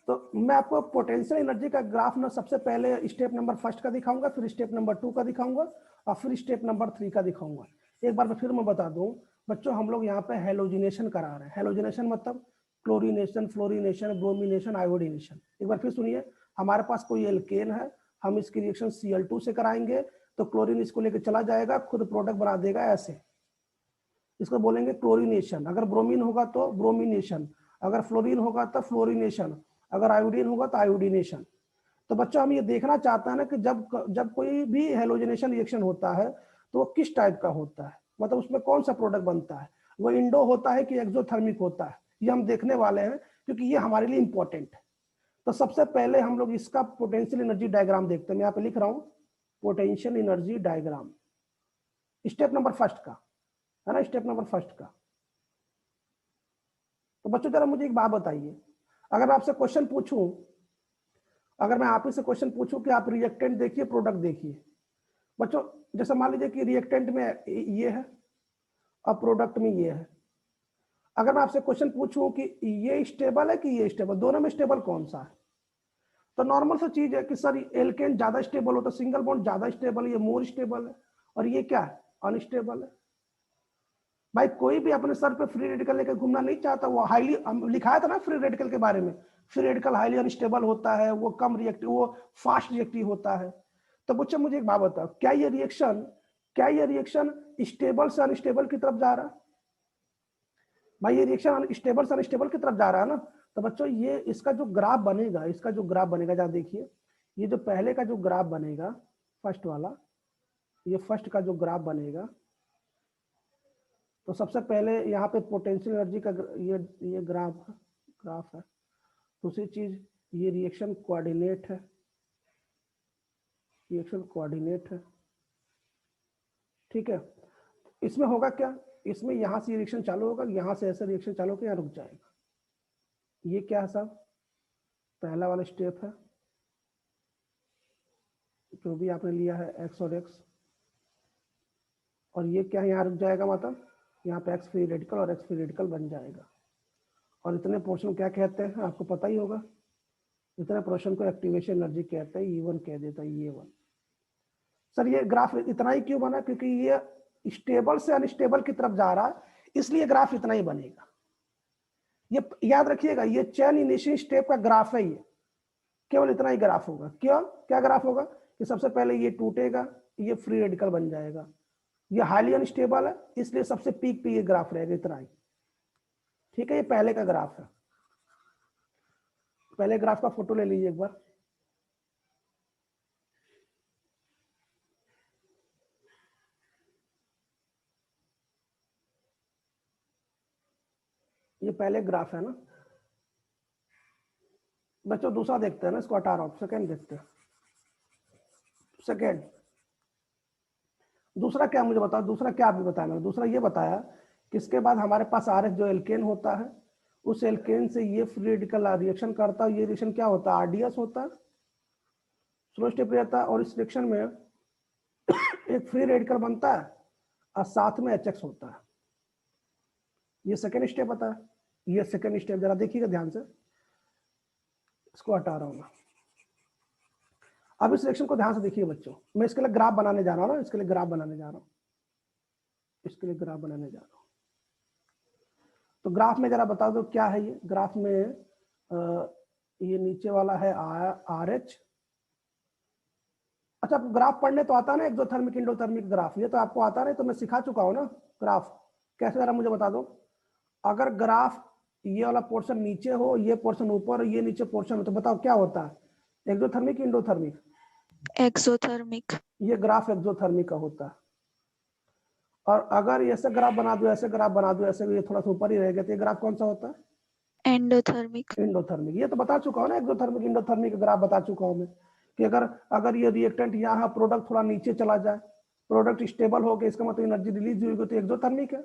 तो मैं आपको पोटेंशियल एनर्जी का ग्राफ ना सबसे पहले स्टेप नंबर फर्स्ट का दिखाऊंगा, फिर स्टेप नंबर 2 का दिखाऊंगा और फिर स्टेप नंबर 3 का दिखाऊंगा। एक बार फिर मैं बता दूं बच्चों, हम लोग यहाँ पे हेलोजिनेशन करा रहे हैं। हेलोजिनेशन मतलब क्लोरीनेशन, फ्लोरीनेशन, ब्रोमिनेशन, आयोडीनेशन। एक बार फिर सुनिए, हमारे पास कोई एल्केन है, हम इसकी रिएक्शन Cl2 से कराएंगे तो क्लोरीन इसको लेकर चला जाएगा, खुद प्रोडक्ट बना देगा ऐसे, इसको बोलेंगे क्लोरीनेशन। अगर ब्रोमीन होगा तो ब्रोमिनेशन, अगर फ्लोरीन होगा तो फ्लोरीनेशन, अगर आयोडीन होगा तो आयोडीनेशन। तो बच्चों हम ये देखना चाहते हैं ना कि जब कोई भी हेलोजिनेशन रिएक्शन होता है तो वो किस टाइप का होता है, मतलब उसमें कौन सा प्रोडक्ट बनता है, वो इंडो होता है कि एक्सोथर्मिक होता है, ये हम देखने वाले हैं क्योंकि ये हमारे लिए इंपॉर्टेंट है। तो सबसे पहले हम लोग इसका पोटेंशियल एनर्जी डायग्राम देखते हैं। मैं यहाँ पे लिख रहा हूँ potential energy diagram, step number first का है ना, स्टेप नंबर फर्स्ट का। तो बच्चों जरा मुझे एक बात बताइए, अगर मैं आपसे क्वेश्चन पूछूं, अगर मैं आप ही से क्वेश्चन पूछूं कि आप रिएक्टेंट देखिए, प्रोडक्ट देखिए। बच्चों जैसे मान लीजिए कि रिएक्टेंट में ये है और प्रोडक्ट में ये है। अगर मैं आपसे क्वेश्चन पूछूं कि ये स्टेबल है कि ये स्टेबल, दोनों में स्टेबल कौन सा है, तो नॉर्मल सा चीज है कि सर एल्केन ज्यादा स्टेबल होता है, सिंगल बॉन्ड ज्यादा स्टेबल है, ये मोर स्टेबल है, और ये क्या है, अनस्टेबल है। भाई कोई भी अपने सर पे फ्री रेडिकल लेकर घूमना नहीं चाहता। वो हाईली लिखाया था ना फ्री रेडिकल के बारे में, फ्री रेडिकल हाईली अनस्टेबल होता है, वो कम रिएक्टिव, वो फास्ट रिएक्टिव होता है। तो बच्चे मुझे एक बात बताओ, क्या ये रिएक्शन स्टेबल से अनस्टेबल की तरफ जा रहा है? भाई ये रिएक्शन स्टेबल से अनस्टेबल की तरफ जा रहा है ना। तो बच्चों ये इसका जो ग्राफ बनेगा, जरा देखिए, ये जो पहले का जो ग्राफ बनेगा, फर्स्ट वाला, ये फर्स्ट का जो ग्राफ बनेगा, तो सबसे पहले यहाँ पे पोटेंशियल एनर्जी का ये ग्राफ है। दूसरी चीज ये रिएक्शन कोऑर्डिनेट है, ठीक है। इसमें होगा क्या, इसमें यहाँ से रिएक्शन चालू होगा, यहाँ से ऐसा रिएक्शन चालू होकर यहाँ रुक जाएगा। ये क्या है साहब, पहला वाला स्टेप है, जो भी आपने लिया है एक्स और एक्स, और ये क्या है, यहाँ रुक जाएगा, मतलब यहाँ पे एक्स फ्री रेडिकल और एक्स फ्री रेडिकल बन जाएगा। और इतने पोर्शन क्या कहते हैं आपको पता ही होगा, इतने पोर्शन को एक्टिवेशन एनर्जी कहते हैं, E1 कह देता है, E1। सर ये ग्राफ इतना ही क्यों बना, क्योंकि ये स्टेबल से अनस्टेबल की तरफ जा रहा है, इसलिए ग्राफ इतना ही बनेगा। ये याद रखिएगा, ये चेन इनिशियल स्टेप का ग्राफ है, ये केवल इतना ही ग्राफ होगा। क्यों, क्या ग्राफ होगा कि सबसे पहले ये टूटेगा, ये फ्री रेडिकल बन जाएगा, ये हाईली अनस्टेबल है, इसलिए सबसे पीक पे ये ग्राफ रहेगा, इतना ही, ठीक है। ये पहले का ग्राफ है, पहले ग्राफ का फोटो ले लीजिए एक बार। ये पहले ग्राफ है ना बच्चों। दूसरा देखते हैं ना, इसको हटा रहा हूं, सेकेंड देखते हैं। सेकेंड दूसरा क्या मुझे बताओ, दूसरा क्या आपने बताया, मैंने दूसरा ये बताया कि इसके बाद हमारे पास RH जो एल्केन होता है, उस एल्केन से ये फ्री रेडिकल रिएक्शन करता है, ये रिएक्शन क्या होता है, RDS होता है, स्लो स्टेप रहता है, और इस रिएक्शन में एक फ्री रेडिकल बनता है और साथ में HX होता है। ये सेकेंड स्टेप होता है, ये सेकेंड स्टेप, जरा देखिएगा ध्यान से, इसको हटा रहा हूं मैं। अब इस रिएक्शन को ध्यान से देखिए बच्चों, मैं इसके लिए ग्राफ बनाने जा रहा हूं ना, इसके लिए ग्राफ बनाने जा रहा हूं। तो ग्राफ में जरा बता दो क्या है ये ग्राफ में। ये नीचे वाला है RH। अच्छा, आपको ग्राफ पढ़ने तो आता है ना, एक्सोथर्मिक इंडोथर्मिक ग्राफ, ये तो आपको आता नहीं, तो मैं सिखा चुका हूं ना ग्राफ कैसे, जरा मुझे बता दो। अगर ग्राफ ये वाला पोर्शन नीचे हो, ये पोर्शन ऊपर, ये नीचे पोर्शन हो, तो बताओ क्या होता है, एक्सोथर्मिक इंडोथर्मिक? एक्सोथर्मिक। ये ग्राफ एक्सोथर्मिक का होता है। और अगर ऐसे ग्राफ बना दो, ऐसे ग्राफ बना दो, ऐसे ये थोड़ा सा ऊपर ही रहेगा, तो ये ग्राफ कौन सा होता है, एंडोथर्मिक। इंडोथर्मिक। ये तो बता चुका हूँ ना, एक्सोथर्मिक इंडोथर्मिक ग्राफ बता चुका हूँ मैं, कि अगर ये रिएक्टेंट यहाँ प्रोडक्ट थोड़ा नीचे चला जाए, प्रोडक्ट स्टेबल हो गया, इसका मतलब एनर्जी रिलीज हुई, तो एक्सोथर्मिक है।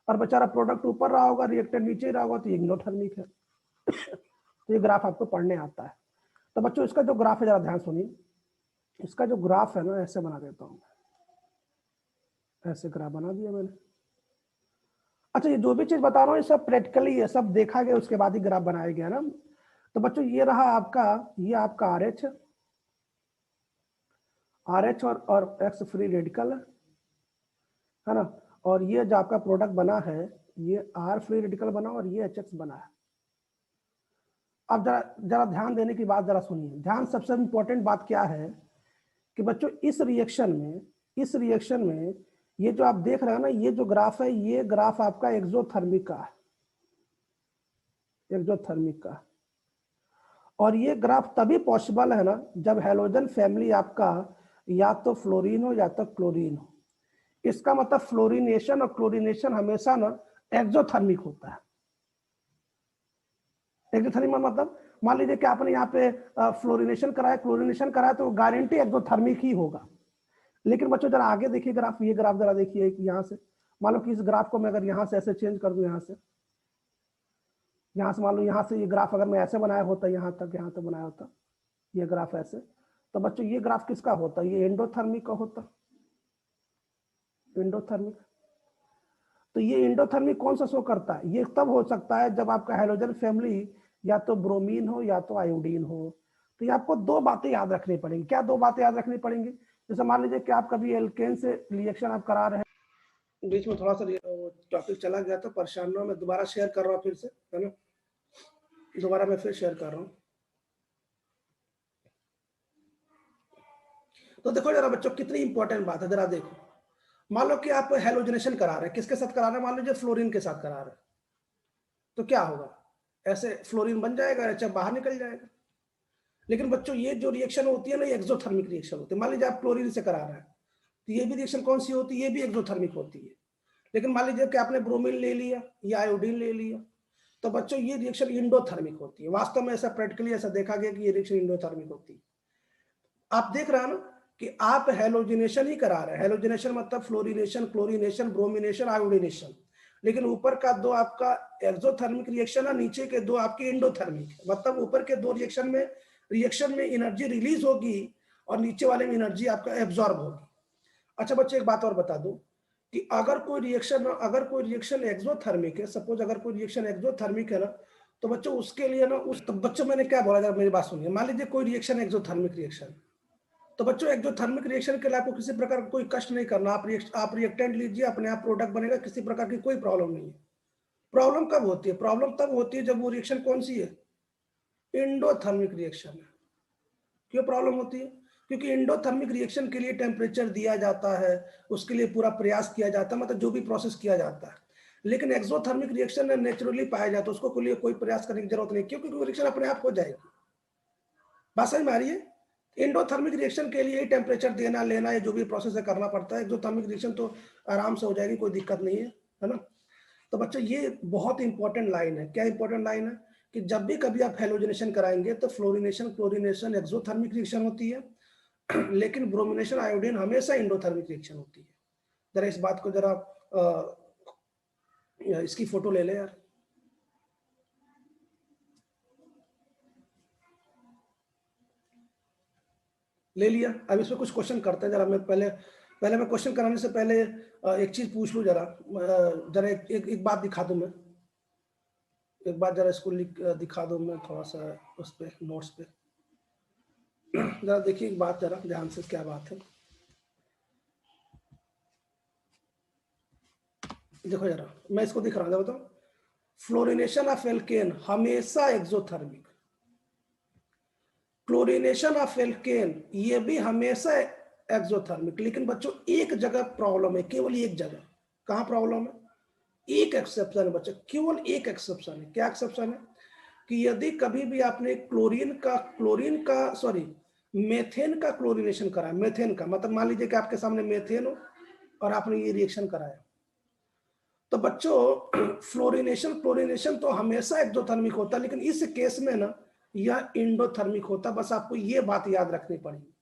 और बेचारा प्रोडक्ट ऊपर रहा होगा, रिएक्टेंट नीचे रहा होगा, तो इंडोथर्मिक है। तो ये ग्राफ आपको पढ़ने आता है। तो बच्चों इसका जो ग्राफ है, जरा ध्यान सुनिए, इसका जो ग्राफ है ना, ऐसे बना देता हूँ, ऐसे ग्राफ बना दिया मैंने। अच्छा, ये जो भी चीज बता रहा हूँ ये सब प्रैक्टिकली, ये सब देखा गया, उसके बाद ही ग्राफ बनाया गया ना। तो बच्चों ये रहा आपका, ये आपका RH और एक्स फ्री रेडिकल है ना। और ये जो आपका प्रोडक्ट बना है, ये R फ्री रेडिकल बना और ये HX बना है। अब जरा जरा ध्यान देने की बात जरा सुनिए, ध्यान, सबसे इंपॉर्टेंट बात क्या है कि बच्चों इस रिएक्शन में ये जो आप देख रहे हैं ना, ये जो ग्राफ है, ये ग्राफ आपका एक्सोथर्मिक का है, एक्सोथर्मिक का। और ये ग्राफ तभी पॉसिबल है ना, जब हैलोजन फैमिली आपका या तो फ्लोरीन हो या तो क्लोरीन हो। इसका मतलब फ्लोरीनेशन और क्लोरीनेशन हमेशा ना एक्सोथर्मिक होता है। एक्सोथर्मिक मतलब मान लीजिए कि आपने यहाँ पे फ्लोरीनेशन कराया, क्लोरीनेशन कराया, तो गारंटी एक्सोथर्मिक ही होगा। लेकिन बच्चों जरा आगे देखिए ग्राफ, ये ग्राफ जरा देखिए, यहाँ से मान लो कि इस ग्राफ को मैं अगर यहाँ से ऐसे चेंज कर दूं, यहाँ से मान लो यहाँ से ये ग्राफ अगर मैं ऐसे बनाया होता, यहाँ तक बनाया होता ये ग्राफ ऐसे, तो बच्चों ये ग्राफ किसका होता, ये एंडोथर्मिक का होता, एंडोथर्मिक। तो ये एंडोथर्मिक कौन सा शो करता है, ये तब हो सकता है जब आपका हैलोजन फैमिली या तो ब्रोमीन हो या तो आयोडीन हो। तो ये आपको दो बातें याद रखनी पड़ेंगी। क्या दो बातें याद रखनी पड़ेंगी? जैसे मान लीजिए कि आप कभी एल्केन से रिएक्शन आप करा रहे हैं, बीच में थोड़ा सा टॉपिक चला गया तो परेशान ना हो, मैं दोबारा शेयर कर रहा हूँ फिर से, है ना, दोबारा मैं फिर शेयर कर रहा हूँ। तो देखो जरा बच्चों कितनी इंपॉर्टेंट बात है, जरा देखो। मान लो कि आप हेलोजनेशन करा रहे हैं, किसके साथ करा रहे हैं? मान लीजिए फ्लोरीन के साथ करा रहे हैं, तो क्या होगा? ऐसे फ्लोरीन बन जाएगा, अच्छा बाहर निकल जाएगा। लेकिन बच्चों ये जो रिएक्शन होती है ना, ये एक्सोथर्मिक रिएक्शन होती है। मान लीजिए आप क्लोरीन से करा रहे हैं, तो ये भी रिएक्शन कौन सी होती है? ये भी एक्सोथर्मिक होती है। लेकिन मान लीजिए कि आपने ब्रोमीन ले लिया या आयोडीन ले लिया, तो बच्चों ये रिएक्शन इंडोथर्मिक होती है। वास्तव में ऐसा प्रैक्टिकली ऐसा देखा गया कि ये रिएक्शन इंडोथर्मिक होती है। आप देख रहे हैं ना कि आप हेलोजिनेशन ही करा रहे हैं। हेलोजिनेशन मतलब फ्लोरिनेशन, क्लोरिनेशन, ब्रोमिनेशन, आयोडीनेशन। लेकिन ऊपर का दो आपका एक्सोथर्मिक रिएक्शन है, नीचे के दो आपके इंडोथर्मिक है। मतलब ऊपर के दो रिएक्शन में एनर्जी रिलीज होगी और नीचे वाले में एनर्जी आपका एब्जॉर्ब होगी। अच्छा बच्चे एक बात और बता दूं कि अगर कोई रिएक्शन एक्सोथर्मिक है, सपोज अगर कोई रिएक्शन एक्सोथर्मिक है ना, तो बच्चों उसके लिए ना तो बच्चों मैंने क्या बोला, जरा मेरी बात सुनिए। मान लीजिए कोई रिएक्शन एक्सोथर्मिक रिएक्शन, तो बच्चों एक्सोथर्मिक रिएक्शन के लिए आपको किसी प्रकार का कोई कष्ट नहीं करना। आप रिएक्टेंट लीजिए, अपने आप प्रोडक्ट बनेगा, किसी प्रकार की कोई प्रॉब्लम नहीं है। प्रॉब्लम कब होती है? प्रॉब्लम तब होती है जब वो रिएक्शन कौन सी है? इंडोथर्मिक रिएक्शन है। क्यों प्रॉब्लम होती है? क्योंकि इंडोथर्मिक रिएक्शन के लिए टेम्परेचर दिया जाता है, उसके लिए पूरा प्रयास किया जाता है, मतलब जो भी प्रोसेस किया जाता है। लेकिन एक्सोथर्मिक रिएक्शन नेचुरली पाया जाता है, उसको लिए कोई प्रयास करने की जरूरत नहीं, क्योंकि रिएक्शन अपने आप हो जाएगी। बात समझ में आ रही है? इंडोथर्मिक रिएक्शन के लिए टेम्परेचर देना लेना या जो भी प्रोसेस है करना पड़ता है। एक्सोथर्मिक रिएक्शन तो आराम से हो जाएगी, कोई दिक्कत नहीं है ना। तो बच्चों ये बहुत इंपॉर्टेंट लाइन है। क्या इंपॉर्टेंट लाइन है? कि जब भी कभी आप हेलोजनेशन कराएंगे तो फ्लोरिनेशन, क्लोरिनेशन एक्सोथर्मिक रिएक्शन होती है, लेकिन ब्रोमिनेशन, आयोडीन हमेशा इंडोथर्मिक रिएक्शन होती है। जरा इस बात को जरा इसकी फोटो ले ले यार। ले लिया। अब इसमें कुछ क्वेश्चन करते हैं। जरा मैं पहले मैं क्वेश्चन कराने से पहले एक चीज पूछ लूं। जरा एक बात दिखा दूं मैं। एक बात जरा इसको दिखा दूं मैं थोड़ा सा उस पे नोट्स पे। जरा देखिए एक बात जरा ध्यान से, क्या बात है देखो जरा, मैं इसको दिख रहा हूं, बताओ। फ्लोरिनेशन ऑफ एल्केन हमेशा एक्सोथर्मिक, क्लोरिनेशन ऑफ एल्केन ये भी हमेशा एक्सोथर्मिक। लेकिन बच्चों एक जगह प्रॉब्लम है, केवल एक जगह। कहां प्रॉब्लम है? एक एक्सेप्शन है बच्चों, केवल एक एक्सेप्शन है। क्या एक्सेप्शन है? कि यदि कभी भी आपने मेथेन का क्लोरिनेशन करा, मेथेन का मतलब मान लीजिए कि आपके सामने मेथेन हो और आपने ये रिएक्शन कराया, तो बच्चों फ्लोरिनेशन क्लोरिनेशन तो हमेशा एक्सोथर्मिक होता है, लेकिन इस केस में ना यह इंडोथर्मिक होता। बस आपको ये बात याद रखनी पड़ेगी।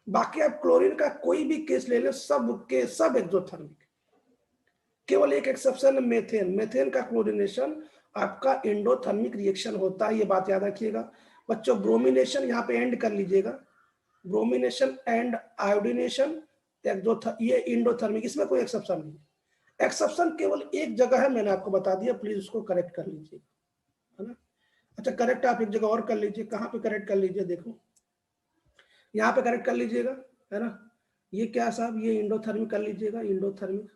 बाकी आप क्लोरीन का कोई भी केस ले लें, सब के सब एक्सोथर्मिक। केवल एक एक्सेप्शन मेथेन, मेथेन का क्लोरिनेशन आपका इंडोथर्मिक रिएक्शन होता है, ये बात याद रखिएगा बच्चों। ब्रोमिनेशन यहाँ पे एंड कर लीजिएगा, ब्रोमिनेशन एंड आयोडीनेशन ये इंडोथर्मिक, इसमें कोई एक्सेप्शन नहीं है। एक्सेप्शन केवल एक जगह है, मैंने आपको बता दिया, प्लीज उसको करेक्ट कर लीजिए, है ना। अच्छा करेक्ट आप एक जगह और कर लीजिए। कहाँ पे करेक्ट कर लीजिए? देखो यहाँ पे करेक्ट कर लीजिएगा, है ना। ये क्या साहब, ये इंडोथर्मिक कर लीजिएगा, इंडोथर्मिक।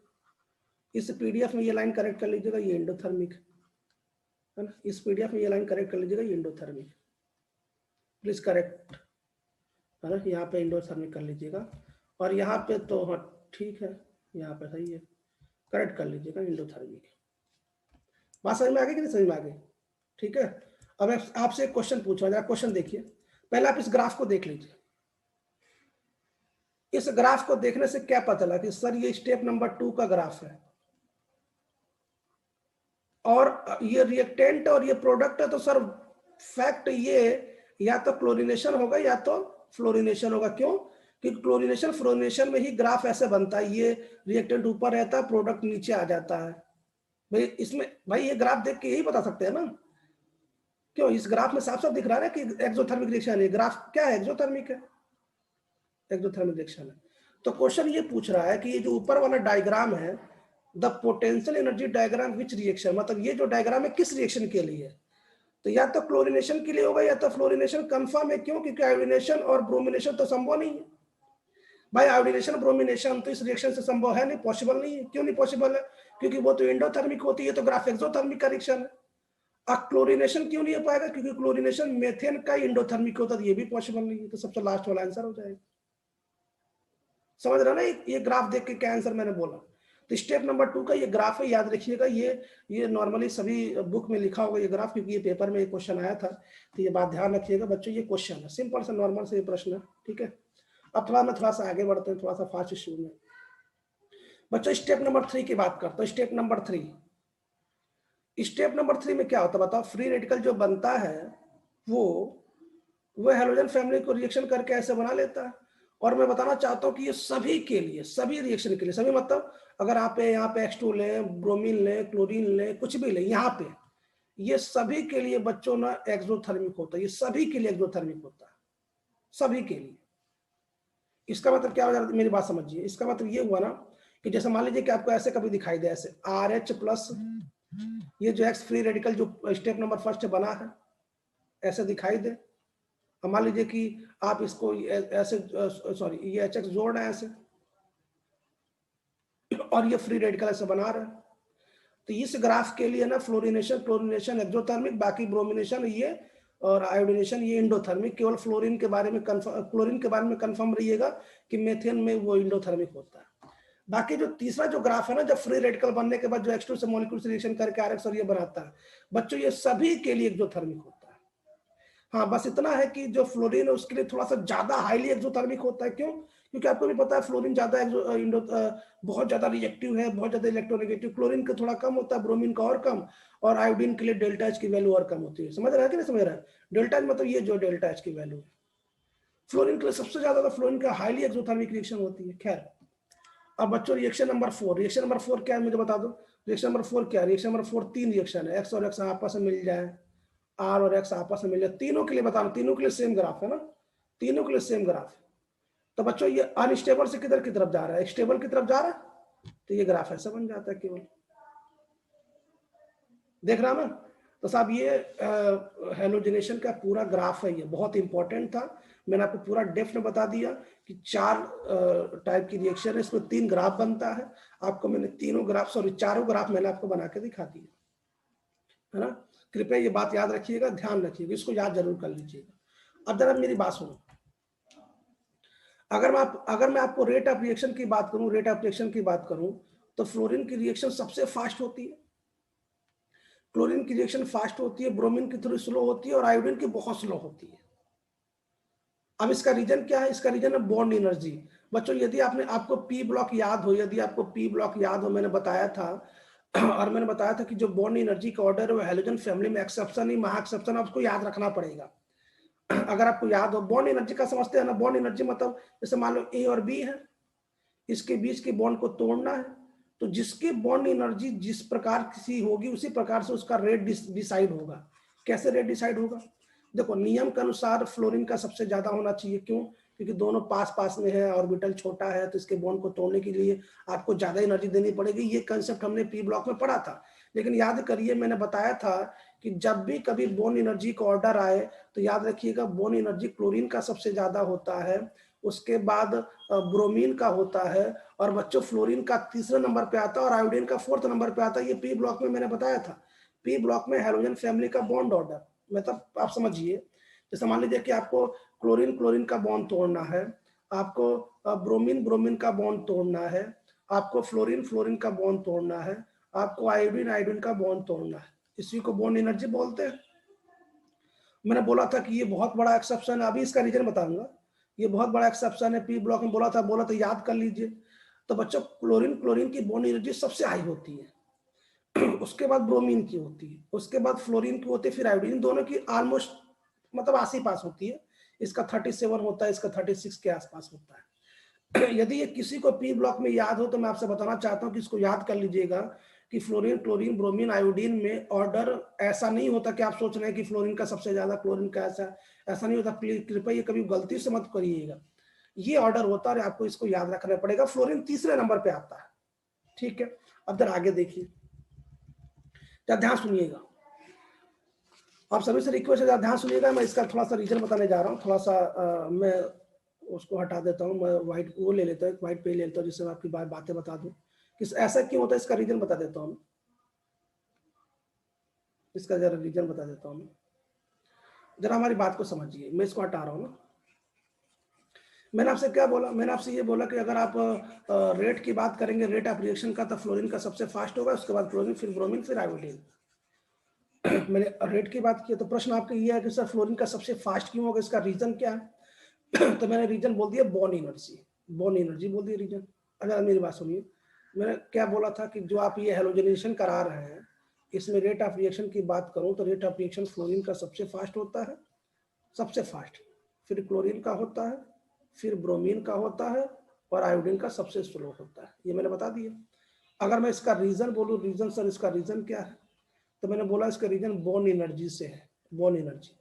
इस पीडीएफ में ये लाइन करेक्ट कर लीजिएगा, ये इंडोथर्मिक, है ना। इस पीडीएफ में ये लाइन करेक्ट कर लीजिएगा, ये इंडोथर्मिक, प्लीज करेक्ट, है ना। यहाँ पे इंडोथर्मिक कर लीजिएगा। और यहाँ पे तो हाँ ठीक है, यहाँ पे सही है, करेक्ट कर लीजिएगा इंडोथर्मिक। बात समझ में आ गई कि नहीं समझ में आ गई? ठीक है। अब आपसे एक क्वेश्चन पूछा जाए, क्वेश्चन देखिए। पहले आप इस ग्राफ को देख लीजिए। इस ग्राफ को देखने से क्या पता लगा कि सर ये स्टेप नंबर 2 का ग्राफ है और ये रिएक्टेंट और ये प्रोडक्ट है, तो सर फैक्ट ये या तो क्लोरिनेशन होगा या तो फ्लोरिनेशन होगा। क्यों? क्योंकि क्लोरिनेशन फ्लोरिनेशन में ही ग्राफ ऐसे बनता है, ये रिएक्टेंट ऊपर रहता है, प्रोडक्ट नीचे आ जाता है। भाई इसमें भाई ये ग्राफ देख के यही बता सकते हैं ना। क्यों? इस ग्राफ में साफ साफ दिख रहा है कि एक्सोथर्मिक रिएक्शन है। ग्राफ क्या है? एक्सोथर्मिक है, एक्सोथर्मिक रिएक्शन है। तो क्वेश्चन ये पूछ रहा है कि ये जो ऊपर वाला डायग्राम है, the potential energy diagram which reaction, मतलब ये जो डायग्राम है किस रिएक्शन के लिए है? तो या तो क्लोरिनेशन के लिए होगा या तो फ्लोरिनेशन। कंफर्म है, क्यों? क्योंकि आयोडीनेशन और ब्रोमिनेशन तो संभव नहीं है भाई। आयोडीनेशन ब्रोमिनेशन तो इस रिएक्शन से संभव है नहीं, पॉसिबल नहीं है। क्यों नहीं पॉसिबल है? क्योंकि वो तो एंडोथर्मिक होती है, तो ग्राफ एक्सोथर्मिक का रिएक्शन है। अब क्लोरिनेशन क्यों नहीं हो पाएगा? क्योंकि क्लोरिनेशन मेथेन का इंडोथर्मिक होता है, ये भी पॉसिबल नहीं है। तो सबसे लास्ट वाला आंसर हो जाएगा। समझ रहे ना, ये ग्राफ देख के क्या आंसर मैंने बोला। तो स्टेप नंबर 2 का ये ग्राफ है, याद रखिएगा। ये नॉर्मली सभी बुक में लिखा होगा ये ग्राफ, क्योंकि ये पेपर में एक क्वेश्चन आया था। तो ये बात ध्यान रखिएगा बच्चों, ये क्वेश्चन है सिंपल सा नॉर्मल से ये प्रश्न है, ठीक है। अब थोड़ा सा आगे बढ़ते हैं, थोड़ा सा फास्ट शुरू में बच्चों। स्टेप नंबर 3 की बात करते हैं। स्टेप नंबर 3 में क्या होता है बताओ। फ्री रेडिकल जो बनता है वो हैलोजन फैमिली को रिएक्शन करके ऐसे बना लेता है। और मैं बताना चाहता हूं कि ये सभी के लिए, सभी रिएक्शन के लिए, सभी मतलब अगर आप यहाँ पे H2 लें, ब्रोमीन लें, क्लोरीन लें, कुछ भी लें, यहाँ पे ये सभी के लिए बच्चों ना एक्सोथर्मिक होता है। ये सभी के लिए एक्सोथर्मिक होता है, सभी के लिए। इसका मतलब क्या हो जाता है, मेरी बात समझिए। इसका मतलब ये हुआ ना कि जैसे मान लीजिए कि आपको ऐसे कभी दिखाई दे, ऐसे RH+, ये जो एक्स फ्री रेडिकल जो स्टेप नंबर 1 बना है ऐसे दिखाई दे। मान लीजिए कि आप इसको ऐसे सॉरी ये HX जोड़ रहे हैं ऐसे, और ये फ्री रेडिकल ऐसे बना रहे हैं। तो इस ग्राफ के लिए ना फ्लोरिनेशन क्लोरिनेशन एक्सोथर्मिक, बाकी ब्रोमिनेशन ये और आयोडिनेशन ये इंडोथर्मिक। केवल फ्लोरीन के बारे में क्लोरीन के बारे में कंफर्म रहिएगा कि मेथेन में वो इंडोथर्मिक होता है। बाकी जो तीसरा जो ग्राफ है ना, जब फ्री रेडिकल बनने के बाद जो H2 से मॉलिक्यूल से रिएक्शन करके RX और ये बनाता है बच्चों, ये सभी के लिए एक्सोथर्मिक होता है। हाँ बस इतना है कि जो फ्लोरीन है उसके लिए थोड़ा सा ज्यादा हाईली एक्सोथर्मिक होता है। क्यों? क्योंकि आपको भी पता है फ्लोरीन ज्यादा बहुत ज्यादा रिएक्टिव है, बहुत ज्यादा इलेक्ट्रोनेगेटिव। क्लोरीन का थोड़ा कम होता है, ब्रोमीन का और कम, और आयोडीन के लिए डेल्टा H की वैल्यू और कम होती है। समझ रहा है कि नहीं समझ रहा है? डेल्टा H मतलब ये जो डेल्टा H की वैल्यू है फ्लोरीन के लिए सबसे ज्यादा, तो फ्लोरीन का हाईली एक्सोथर्मिक रिएक्शन होती है। खैर अब बच्चों रिएक्शन नंबर 4 क्या है मुझे बता दो। रिएक्शन नंबर 4 क्या है? रिएक्शन नंबर 4 तीन रिएक्शन है, एक्स और एक्स आपस में मिल जाए, आर और एक्स आपस में मिल जाए। तीनों के लिए बताना, तीनों के लिए सेम ग्राफ है ना, तीनों के लिए सेम ग्राफ है। तो बच्चों ये अनस्टेबल से किधर की तरफ जा रहा है? स्टेबल की तरफ जा रहा है, तो ये ग्राफ ऐसा बन जाता है केवल। देख रहा ना? तो साहब ये हेलोजिनेशन का पूरा ग्राफ है, ये बहुत इंपॉर्टेंट था। मैंने आपको पूरा डेप्थ में बता दिया कि 4 टाइप की रिएक्शन है, इसमें 3 ग्राफ बनता है। आपको मैंने तीनों ग्राफ, सॉरी चारों ग्राफ मैंने आपको बना के दिखा दिया, है ना। कृपया ये बात याद रखिएगा, ध्यान रखिएगा, इसको याद जरूर कर लीजिएगा। अब जरा मेरी बात सुनो। अगर मैं आपको रेट ऑफ रिएक्शन की बात करूं, तो फ्लोरीन की रिएक्शन सबसे फास्ट होती है, क्लोरीन की रिएक्शन फास्ट होती है, ब्रोमीन की थोड़ी स्लो होती है, और आयोडीन की बहुत स्लो होती है। अब इसका रीजन क्या है? इसका रीजन है बॉन्ड एनर्जी। बच्चों यदि आपको पी ब्लॉक याद हो, मैंने बताया था और मैंने बताया था कि जो बॉन्ड एनर्जी का ऑर्डर है वो हैलोजन फैमिली में एक्सेप्शन ही महा एक्सेप्शन, आपको याद रखना पड़ेगा। अगर आपको याद हो बॉन्ड एनर्जी का समझते हैं ना, बॉन्ड एनर्जी मतलब जैसे मान लो ए और बी है, इसके बीच के बॉन्ड को तोड़ना है, तो जिसकी बॉन्ड एनर्जी जिस प्रकार की होगी उसी प्रकार से उसका रेट डिसाइड होगा। कैसे रेट डिसाइड होगा? देखो नियम के अनुसार फ्लोरीन का सबसे ज्यादा होना चाहिए। क्यों? क्योंकि दोनों पास पास में है, ऑर्बिटल छोटा है, तो इसके बॉन्ड को तोड़ने के लिए आपको ज्यादा एनर्जी देनी पड़ेगी। ये कंसेप्ट हमने पी ब्लॉक में पढ़ा था। लेकिन याद करिए, मैंने बताया था कि जब भी कभी बॉन्ड एनर्जी का ऑर्डर आए तो याद रखिएगा बॉन्ड एनर्जी क्लोरीन का सबसे ज्यादा होता है, उसके बाद ब्रोमीन का होता है, और बच्चों फ्लोरीन का तीसरे नंबर पे आता है, और आयोडीन का 4th नंबर पे आता है। ये पी ब्लॉक में मैंने बताया था। पी ब्लॉक में हैलोजन फैमिली का बॉन्ड ऑर्डर, मतलब आप समझिए, जैसे मान लीजिए कि आपको क्लोरीन क्लोरीन का बॉन्ड तोड़ना है, आपको ब्रोमीन ब्रोमीन का बॉन्ड तोड़ना है, आपको फ्लोरीन फ्लोरीन का बॉन्ड तोड़ना है, आपको आयोडीन आयोडीन का बॉन्ड तोड़ना है। इसी को बॉन्ड एनर्जी बोलते हैं। मैंने बोला था कि ये बहुत बड़ा एक्सेप्शन है, अभी इसका रीजन बताऊंगा। ये बहुत बड़ा एक्सेप्शन है, पी ब्लॉक में बोला था याद कर लीजिए। तो बच्चों क्लोरीन क्लोरीन की बॉन्ड एनर्जी सबसे हाई होती है उसके बाद ब्रोमीन की होती है, उसके बाद फ्लोरीन की होती है, फिर आयोडीन। दोनों की ऑलमोस्ट मतलब आस ही पास होती है। इसका 37 होता है, इसका 36 के आसपास होता है यदि ये किसी को पी ब्लॉक में याद हो तो मैं आपसे बताना चाहता हूं कि इसको याद कर लीजिएगा कि फ्लोरीन क्लोरीन ब्रोमीन आयोडीन में ऑर्डर ऐसा नहीं होता कि आप सोच रहे हैं कि फ्लोरीन का सबसे ज्यादा क्लोरीन का ऐसा नहीं होता। कृपया ये कभी गलती से मत करिएगा, ये ऑर्डर होता है, आपको इसको याद रखना पड़ेगा। फ्लोरीन तीसरे नंबर पे आता है, ठीक है। अब जरा आगे देखिए, ध्यान सुनिएगा, आप सभी से रिक्वेस्ट है ध्यान सुनिएगा। मैं इसका थोड़ा सा रीजन बताने जा रहा हूँ। थोड़ा सा मैं उसको हटा देता हूँ, मैं व्हाइट वो ले लेता हूँ, व्हाइट पे ले लेता हूँ, जिससे मैं आपकी बातें बता दूँ कि ऐसा क्यों होता है। इसका रीजन बता देता हूँ, इसका जरा रीजन बता देता हूँ। जरा हमारी बात को समझिए, मैं इसको हटा रहा हूँ ना। मैंने आपसे क्या बोला, मैंने आपसे ये बोला कि अगर आप रेट की बात करेंगे, रेट ऑफ रिएक्शन का, तो फ्लोरीन का सबसे फास्ट होगा, उसके बाद क्लोरीन, फिर ब्रोमीन, फिर आयोडीन। मैंने रेट की बात की, तो प्रश्न आपका ये है कि सर फ्लोरीन का सबसे फास्ट क्यों होगा, इसका रीजन क्या है? तो मैंने रीजन बोल दिया बॉन्ड एनर्जी, बॉन्ड एनर्जी बोल दिया रीजन। अगर मेरी बात सुनिए, मैंने क्या बोला था कि जो आप ये हेलोजनेशन करा रहे हैं, इसमें रेट ऑफ रिएक्शन की बात करूं तो रेट ऑफ रिएक्शन फ्लोरीन का सबसे फास्ट होता है, सबसे फास्ट, फिर क्लोरीन का होता है, फिर ब्रोमीन का होता है, और आयोडीन का सबसे स्लो होता है। ये मैंने बता दिया। अगर मैं इसका रीजन बोलूं, रीजन सर इसका रीजन क्या है, तो मैंने बोला इसका रीजन बॉन्ड एनर्जी से है। बॉन्ड एनर्जी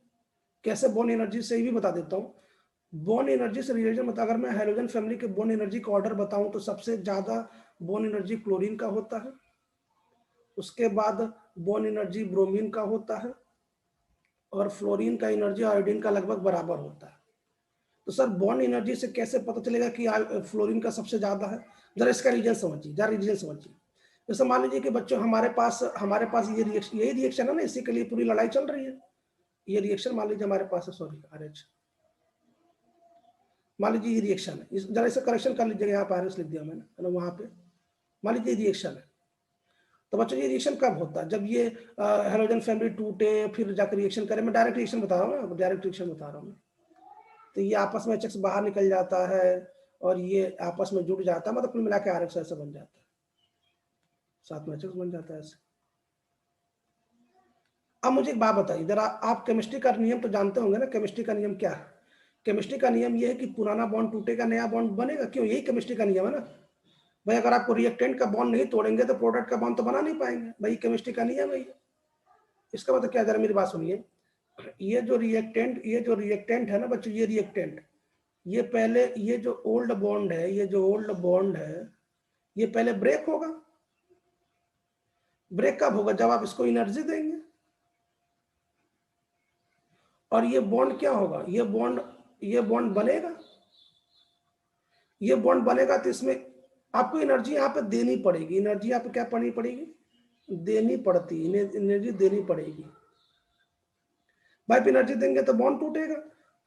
कैसे, बॉन्ड एनर्जी से ही भी बता देता हूँ। बॉन्ड एनर्जी से रिलेशन बता, अगर मैं हाइड्रोजन फैमिली के बॉन्ड एनर्जी का ऑर्डर बताऊं तो सबसे ज्यादा बॉन्ड एनर्जी क्लोरीन का होता है, उसके बाद बॉन्ड एनर्जी ब्रोमीन का होता है, और फ्लोरीन का एनर्जी आयोडीन का लगभग बराबर होता है। तो सर बॉन्ड एनर्जी से कैसे पता चलेगा कि फ्लोरीन का सबसे ज्यादा है? जरा इसका रीजन समझिए, जरा रीजन समझिए। जैसे मान लीजिए कि बच्चों हमारे पास ये रिएक्शन, यही रिएक्शन है ना, इसी के लिए पूरी लड़ाई चल रही है। ये रिएक्शन मान लीजिए हमारे पास है, सॉरी आरएच, मान लीजिए ये रिएक्शन है, जरा इसे करेक्शन कर लीजिएगा, यहाँ पे आरएच लिख दिया मैंने, है ना, वहां पे मान लीजिए रिएक्शन है। तो बच्चों ये रिएक्शन कब होता है? जब ये हेलोजन फैमिली टूटे, फिर जाकर रिएक्शन करे। मैं डायरेक्ट रिएक्शन बता रहा हूँ ना, डायरेक्ट रिएक्शन बता रहा हूँ। तो ये आपस में एचएक्स बाहर निकल जाता है और ये आपस में जुड़ जाता है, मतलब कुल मिला के आरएक्स ऐसा बन जाता है, साथ में एचएक्स बन जाता है ऐसे। अब मुझे एक बात बताइए जरा, आप केमिस्ट्री का नियम तो जानते होंगे ना, केमिस्ट्री का नियम क्या है? केमिस्ट्री का नियम ये है कि पुराना बॉन्ड टूटेगा, नया बॉन्ड बनेगा। क्यों? यही केमिस्ट्री का नियम है ना भाई। अगर आपको रिएक्टेंट का बॉन्ड नहीं तोड़ेंगे तो प्रोडक्ट का बॉन्ड तो बना नहीं पाएंगे भाई, केमिस्ट्री का नियम है। इसका मतलब क्या, जरा मेरी बात सुनिए, ये जो रिएक्टेंट है ना बच्चों, ये रिएक्टेंट, ये पहले, ये जो ओल्ड बॉन्ड है, ये जो ओल्ड बॉन्ड है, ये पहले ब्रेक होगा। ब्रेक कब होगा? जब आप इसको एनर्जी देंगे। और ये बॉन्ड क्या होगा? ये बॉन्ड बनेगा। ये बॉन्ड बनेगा तो इसमें आपको एनर्जी यहाँ पे देनी पड़ेगी। एनर्जी यहाँ पे क्या पड़नी पड़ेगी? देनी पड़ती, एनर्जी देनी पड़ेगी भाई। एनर्जी देंगे तो बॉन्ड टूटेगा,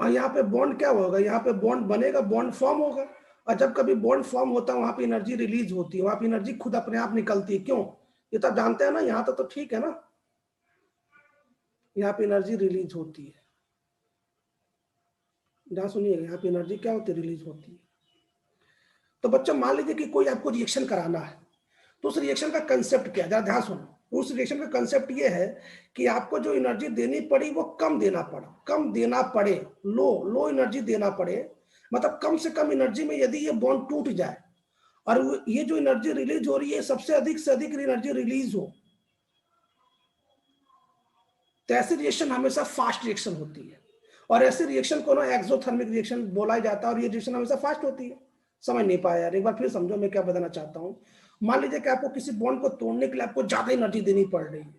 और यहाँ पे बॉन्ड क्या होगा? यहाँ पे बॉन्ड बनेगा, बॉन्ड फॉर्म होगा। और जब कभी बॉन्ड फॉर्म होता है वहां पे एनर्जी रिलीज होती है, वहां पे एनर्जी खुद अपने आप निकलती है। क्यों? ये तो आप जानते हैं ना, यहाँ तो ठीक है ना, यहाँ पे एनर्जी रिलीज होती है। जहाँ सुनिए, यहाँ पे एनर्जी क्या होती है? रिलीज होती है। तो बच्चों मान लीजिए कि कोई आपको रिएक्शन कराना है, तो उस रिएक्शन का कंसेप्ट क्या है? जरा ध्यान सुनो। उस रिएक्शन का कंसेप्ट ये है कि आपको जो एनर्जी देनी पड़ी वो कम देना पड़े, लो एनर्जी देना पड़े। मतलब कम से कम एनर्जी में यदि ये बॉन्ड टूट जाए और ये जो एनर्जी रिलीज हो रही है सबसे अधिक से अधिक एनर्जी रिलीज हो, तो ऐसी रिएक्शन हमेशा फास्ट रिएक्शन होती है। और ऐसे रिएक्शन को ना एक्सोथर्मिक रिएक्शन बोला जाता है, और ये रिएक्शन हमेशा फास्ट होती है। समझ नहीं पाया यार, एक बार फिर समझो मैं क्या बताना चाहता हूँ। मान लीजिए कि आपको किसी बॉन्ड को तोड़ने के लिए आपको ज्यादा एनर्जी देनी पड़ रही है,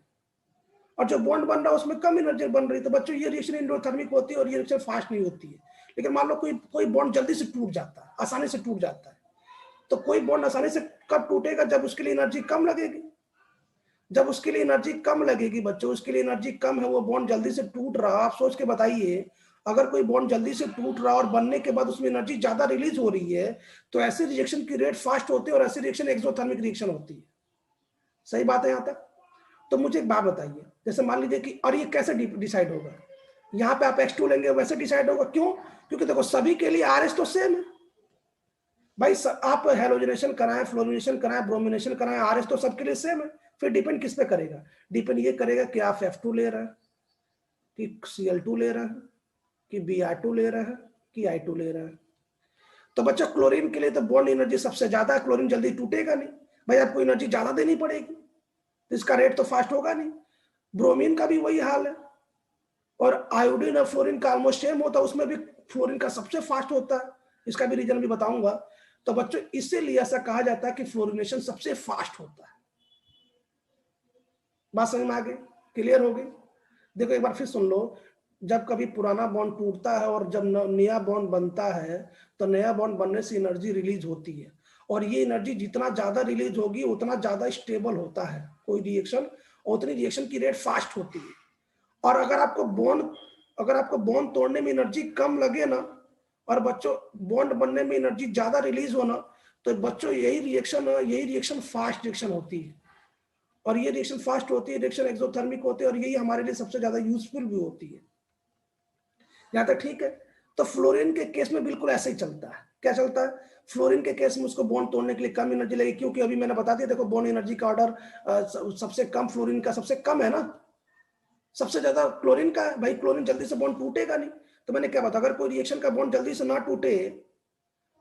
और जो बॉन्ड बन रहा है उसमें कम एनर्जी बन रही है, तो बच्चों ये रिएक्शन एंडोथर्मिक होती है और ये रिएक्शन फास्ट नहीं होती है। लेकिन मान लो कोई बॉन्ड जल्दी से टूट जाता है, आसानी से टूट जाता है, तो कोई बॉन्ड आसानी से कब टूटेगा? जब उसके लिए एनर्जी कम लगेगी। जब उसके लिए एनर्जी कम लगेगी बच्चों, उसके लिए एनर्जी कम है, वो बॉन्ड जल्दी से टूट रहा, आप सोच के बताइए, अगर कोई बॉन्ड जल्दी से टूट रहा और बनने के बाद उसमें एनर्जी ज्यादा रिलीज हो रही है, तो ऐसे रिएक्शन की रेट फास्ट होती है और ऐसी रिएक्शन एक्सोथर्मिक रिएक्शन होती है। सही बात है यहाँ तक? तो मुझे एक बात बताइए, जैसे मान लीजिए कि, और ये कैसे डिसाइड होगा? यहाँ पे आप X2 लेंगे वैसे डिसाइड होगा। क्यों? क्योंकि देखो सभी के लिए RS तो सेम है भाई। आप हेलोजनेशन कराएं, फ्लोरिनेशन कराएं, ब्रोमिनेशन कराएं, RS तो सबके लिए सेम है। फिर डिपेंड किस पे करेगा? डिपेंड ये करेगा कि आप F2 ले रहे हैं, कि Cl2 ले रहे हैं, कि Br2 ले रहे हैं, कि I2 ले रहे हैं। तो बच्चों क्लोरीन के लिए तो बॉन्ड एनर्जी सबसे ज्यादा है, क्लोरीन जल्दी टूटेगा नहीं भाई, आपको एनर्जी ज्यादा देनी पड़ेगी, तो इसका रेट तो फास्ट होगा नहीं। ब्रोमीन का भी वही हाल है, और आयोडीन और फ्लोरीन का ऑलमोस्ट सेम होता है, उसमें भी फ्लोरीन का सबसे फास्ट होता है। इसका भी रीजन भी बताऊंगा। तो बच्चों इसीलिए ऐसा कहा जाता है कि फ्लोरिनेशन सबसे फास्ट होता है। बात समझ में आ गई? क्लियर हो गई? देखो एक बार फिर सुन लो, जब कभी पुराना बॉन्ड टूटता है और जब नया बॉन्ड बनता है, तो नया बॉन्ड बनने से एनर्जी रिलीज होती है, और ये एनर्जी जितना ज्यादा रिलीज होगी उतना ज्यादा स्टेबल होता है कोई रिएक्शन, उतनी रिएक्शन की रेट फास्ट होती है। और अगर आपको बॉन्ड तोड़ने में एनर्जी कम लगे ना, और बच्चों बॉन्ड बनने में एनर्जी ज्यादा रिलीज होना, तो बच्चों यही रिएक्शन फास्ट रिएक्शन होती है, और ये रिएक्शन फास्ट होती है, रिएक्शन एक्सोथर्मिक होती है, और यही हमारे लिए सबसे ज्यादा यूजफुल भी होती है। यहाँ तक ठीक है। तो फ्लोरीन के केस में बिल्कुल ऐसे ही चलता है। क्या चलता है? फ्लोरीन के केस में उसको बॉन्ड तोड़ने के लिए कम एनर्जी लगेगी, क्योंकि अभी मैंने बता दिया, देखो बॉन्ड एनर्जी का ऑर्डर सबसे कम फ्लोरीन का सबसे कम है ना, सबसे ज्यादा क्लोरीन का है। भाई क्लोरीन जल्दी से बॉन्ड टूटेगा नहीं, तो मैंने क्या बताया, अगर कोई रिएक्शन का बॉन्ड जल्दी से ना टूटे,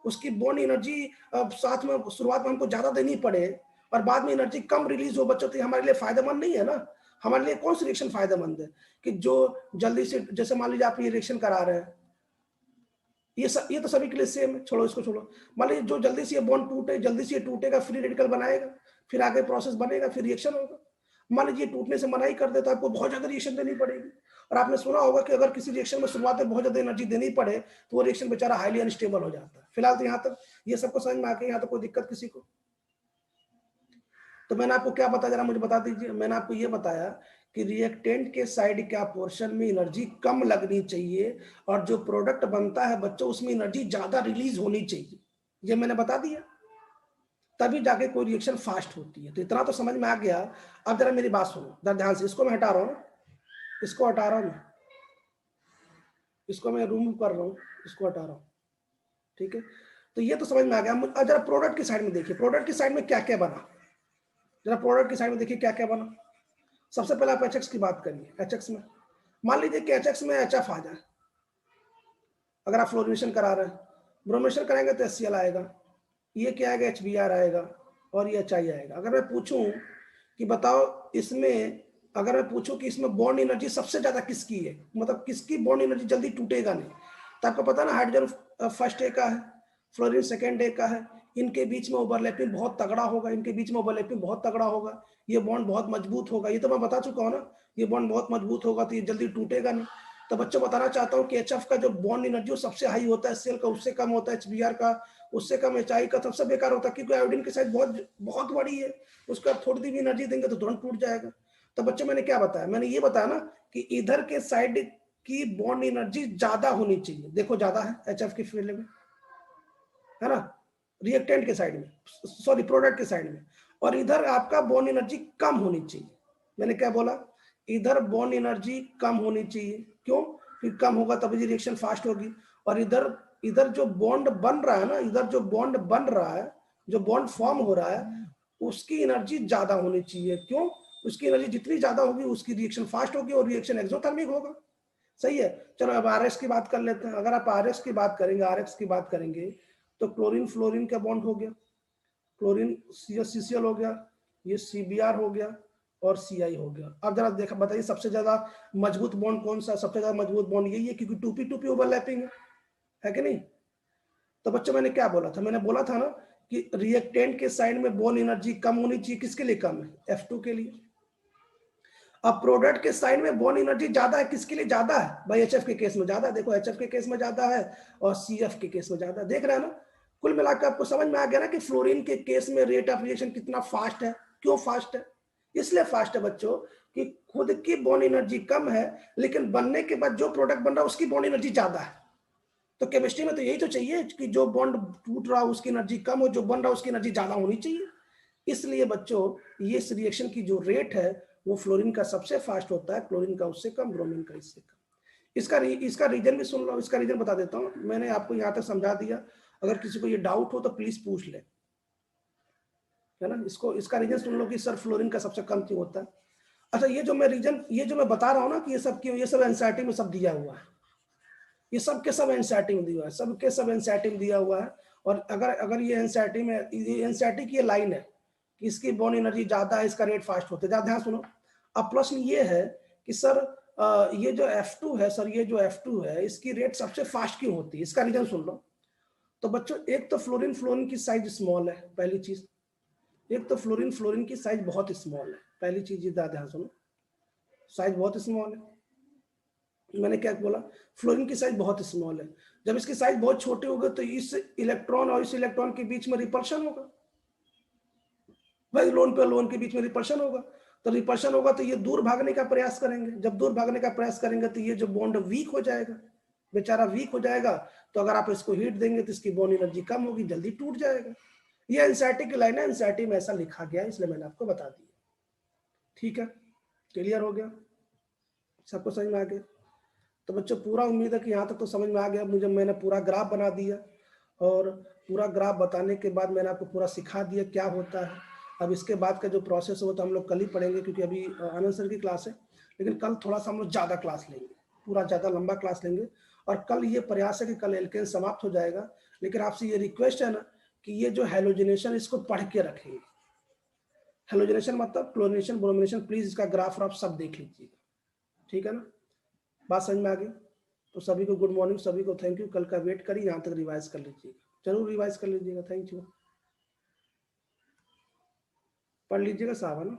उसकी बॉन्ड एनर्जी साथ में शुरुआत में हमको ज्यादा देनी पड़े और बाद में एनर्जी कम रिलीज हो बच्चों, तो हमारे लिए फायदेमंद नहीं है ना। हमारे लिए कौन सी रिएक्शन फायदेमंद है कि जो जल्दी से, जैसे मान लीजिए आप ये रिएक्शन करा रहे हैं, ये तो सभी के लिए सेम है, छोड़ो इसको छोड़ो। मान लीजिए जो जल्दी से ये बॉन्ड टूटे, जल्दी से ये टूटेगा, फ्री रेडिकल बनाएगा, फिर आगे प्रोसेस बनेगा, फिर रिएक्शन होगा। मान लीजिए टूटने से मना ही कर देता है, आपको बहुत ज्यादा रिएक्शन देनी पड़ेगी। और आपने सुना होगा कि अगर किसी रिएक्शन में शुरुआत में बहुत ज्यादा एनर्जी देनी पड़े तो वो रिएक्शन बेचारा हाईली अनस्टेबल हो जाता है। फिलहाल तो यहाँ तक ये सबको समझ में आ गया, यहाँ तो कोई दिक्कत किसी को? तो मैंने आपको क्या बताया, जरा मुझे बता दीजिए। मैंने आपको ये बताया कि रिएक्टेंट के साइड का पोर्शन में एनर्जी कम लगनी चाहिए, और जो प्रोडक्ट बनता है बच्चों उसमें एनर्जी ज्यादा रिलीज होनी चाहिए, ये मैंने बता दिया, तभी जाके कोई रिएक्शन फास्ट होती है। तो इतना तो समझ में आ गया। अब जरा मेरी बात सुनो जरा ध्यान से, इसको मैं हटा रहा हूँ, इसको हटा रहा हूँ मैं, इसको मैं रिमूव कर रहा हूँ, इसको हटा रहा हूँ, ठीक है। तो ये तो समझ में आ गया। अब जरा प्रोडक्ट की साइड में देखिए, प्रोडक्ट की साइड में क्या क्या बना, जरा प्रोडक्ट की साइड में देखिए क्या क्या बना। सबसे पहले आप HX की बात करिए। HX में मान लीजिए कि HX में HF आ जाए, अगर आप फ्लोरिनेशन करा रहे हैं, ब्रोमिनेशन कराएंगे तो HCl आएगा, ये क्या आएगा, HBr आएगा, और ये HI आएगा। अगर मैं पूछूं कि बताओ इसमें, अगर मैं पूछूं कि इसमें बॉन्ड एनर्जी सबसे ज्यादा किसकी है, मतलब किसकी बॉन्ड एनर्जी जल्दी टूटेगा नहीं, तो आपको पता ना हाइड्रोजन फर्स्ट ए का है, फ्लोरीन सेकेंड ए का है, इनके बीच में ओवरलैपिंग बहुत तगड़ा होगा, इनके बीच में ओवरलैपिंग बहुत तगड़ा होगा, ये बॉन्ड बहुत मजबूत होगा, ये तो मैं बता चुका हूँ ना, ये बॉन्ड बहुत मजबूत होगा तो ये जल्दी टूटेगा नहीं। तो बच्चों बताना चाहता हूँ कि HF का जो बॉन्ड एनर्जी सबसे हाई होता है, HCl का उससे कम होता है, HBr का उससे कम, HI का सबसे बेकार होता है, क्योंकि आयोडीन की साइज बहुत बहुत बड़ी है, उसका थोड़ी भी एनर्जी देंगे तो तुरंत टूट जाएगा। तो बच्चों मैंने क्या बताया, मैंने ये बताया ना कि इधर के साइड की बॉन्ड एनर्जी ज्यादा होनी चाहिए, देखो ज्यादा है HF की फील्ड में, है ना, रिएक्टेंट के साइड में, सॉरी प्रोडक्ट के साइड में, और इधर आपका बॉन्ड एनर्जी कम होनी चाहिए। मैंने क्या बोला, इधर बॉन्ड एनर्जी कम होनी चाहिए, क्यों? क्योंकि कम होगा तभी रिएक्शन फास्ट होगी। और इधर इधर जो बॉन्ड बन रहा है ना, इधर जो बॉन्ड बन रहा है, जो बॉन्ड फॉर्म हो रहा है, उसकी एनर्जी ज्यादा होनी चाहिए। क्यों? उसकी एनर्जी जितनी ज्यादा होगी उसकी रिएक्शन फास्ट होगी और रिएक्शन एक्सोथर्मिक होगा। सही है। चलो अब RS की बात कर लेते हैं। अगर आप RS की बात करेंगे, RX की बात करेंगे, तो क्लोरीन फ्लोरीन का बॉन्ड हो गया, क्लोरीन CCl हो गया, ये CBr हो गया और CI हो गया। अब जरा देखा बताइए सबसे ज्यादा मजबूत बॉन्ड कौन सा? सबसे ज्यादा मजबूत बॉन्ड यही है, क्योंकि 2p2p ओवरलैपिंग है कि नहीं? तो बच्चों मैंने क्या बोला था, मैंने बोला था ना कि रिएक्टेंट के साइड में बॉन्ड एनर्जी कम होनी चाहिए, किसके लिए कम है? F2 के लिए। अब प्रोडक्ट के साइड में बॉन्ड एनर्जी ज्यादा है, किसके लिए ज्यादा है? भाई HF के केस में ज्यादा है, देखो HF के केस में ज्यादा है और CF के केस में ज्यादा है, देख रहे हैं ना। कुल मिलाकर आपको समझ में आ गया ना कि फ्लोरीन के केस में रेट ऑफ रिएक्शन कितना फास्ट है। क्यों फास्ट है? इसलिए फास्ट है बच्चों कि खुद की बॉन्ड एनर्जी कम है, लेकिन बनने के बाद जो प्रोडक्ट बन रहा है उसकी बॉन्ड एनर्जी ज्यादा है। तो केमिस्ट्री में तो यही तो चाहिए कि जो बॉन्ड टूट रहा है उसकी एनर्जी कम हो, जो बन रहा है उसकी एनर्जी ज्यादा होनी चाहिए। इसलिए बच्चों ये इस रिएक्शन की जो रेट है वो फ्लोरीन का सबसे फास्ट होता है, क्लोरीन का उससे कम, ब्रोमीन का इससे कम। इसका रीजन भी सुन लो, इसका रीजन बता देता हूँ। मैंने आपको यहाँ तक समझा दिया, अगर किसी को ये डाउट हो तो प्लीज पूछ ले, है ना। इसका रीजन सुन लो कि सर फ्लोरीन का सबसे कम क्यों होता है। अच्छा, ये जो मैं बता रहा हूँ ना कि ये सब क्यों, ये सब एनसीईआरटी में सब दिया हुआ है, ये सब के सब एनसीईआरटी में दिया हुआ है, सबके सब एनसीईआरटी में दिया हुआ है। और अगर ये एनसीईआरटी में, एनसीईआरटी की ये लाइन है कि इसकी बॉन्ड एनर्जी ज्यादा है, इसका रेट फास्ट होता है, ज्यादा ध्यान सुनो। अब प्रश्न ये है कि सर ये जो F2 है, सर ये जो F2 है इसकी रेट सबसे फास्ट क्यों होती है? इसका रीजन सुन लो। तो बच्चों एक तो फ्लोरीन की साइज स्मॉल है, पहली चीज। एक तो फ्लोरीन की साइज बहुत स्मॉल है, पहली चीज ये ध्यान सुनो, साइज बहुत स्मॉल है। मैंने क्या बोला? फ्लोरीन की साइज बहुत स्मॉल है। जब इसकी साइज बहुत छोटी होगी तो इस इलेक्ट्रॉन और इस इलेक्ट्रॉन के बीच में रिपल्शन होगा, भाई लोन पे लोन के बीच में रिपल्शन होगा। तो रिपल्शन होगा तो ये दूर भागने का प्रयास करेंगे, जब दूर भागने का प्रयास करेंगे तो ये जो बॉन्ड वीक हो जाएगा, बेचारा वीक हो जाएगा, तो अगर आप इसको हीट देंगे तो इसकी बोन एनर्जी कम होगी, जल्दी टूट जाएगा। ये एनसीईआरटी की लाइन है, एनसीईआरटी में ऐसा लिखा गया है, इसलिए मैंने आपको बता दिया। ठीक है, क्लियर हो गया, सबको समझ में आ गया? तो बच्चों पूरा उम्मीद है कि यहाँ तक तो समझ में आ गया। मैंने पूरा ग्राफ बना दिया, और पूरा ग्राफ बताने के बाद मैंने आपको पूरा सिखा दिया क्या होता है। अब इसके बाद का जो प्रोसेस है वो तो हम लोग कल ही पढ़ेंगे, क्योंकि अभी आनंद सर की क्लास है, लेकिन कल थोड़ा सा हम लोग ज़्यादा क्लास लेंगे, पूरा ज़्यादा लंबा क्लास लेंगे। और कल ये प्रयास है कि कल एल्केन समाप्त हो जाएगा, लेकिन आपसे ये रिक्वेस्ट है ना कि ये जो हेलोजिनेशन इसको पढ़ के रखेंगे। हेलोजिनेशन मतलब क्लोरीनेशन, ब्रोमिनेशन, प्लीज इसका ग्राफ आप सब देख लीजिएगा, ठीक है ना? बात समझ में आ गई? तो सभी को गुड मॉर्निंग, सभी को थैंक यू। कल का वेट करिए, यहाँ तक रिवाइज कर लीजिएगा, जरूर रिवाइज कर लीजिएगा। थैंक यू, पढ़ लीजिएगा साहब, है ना?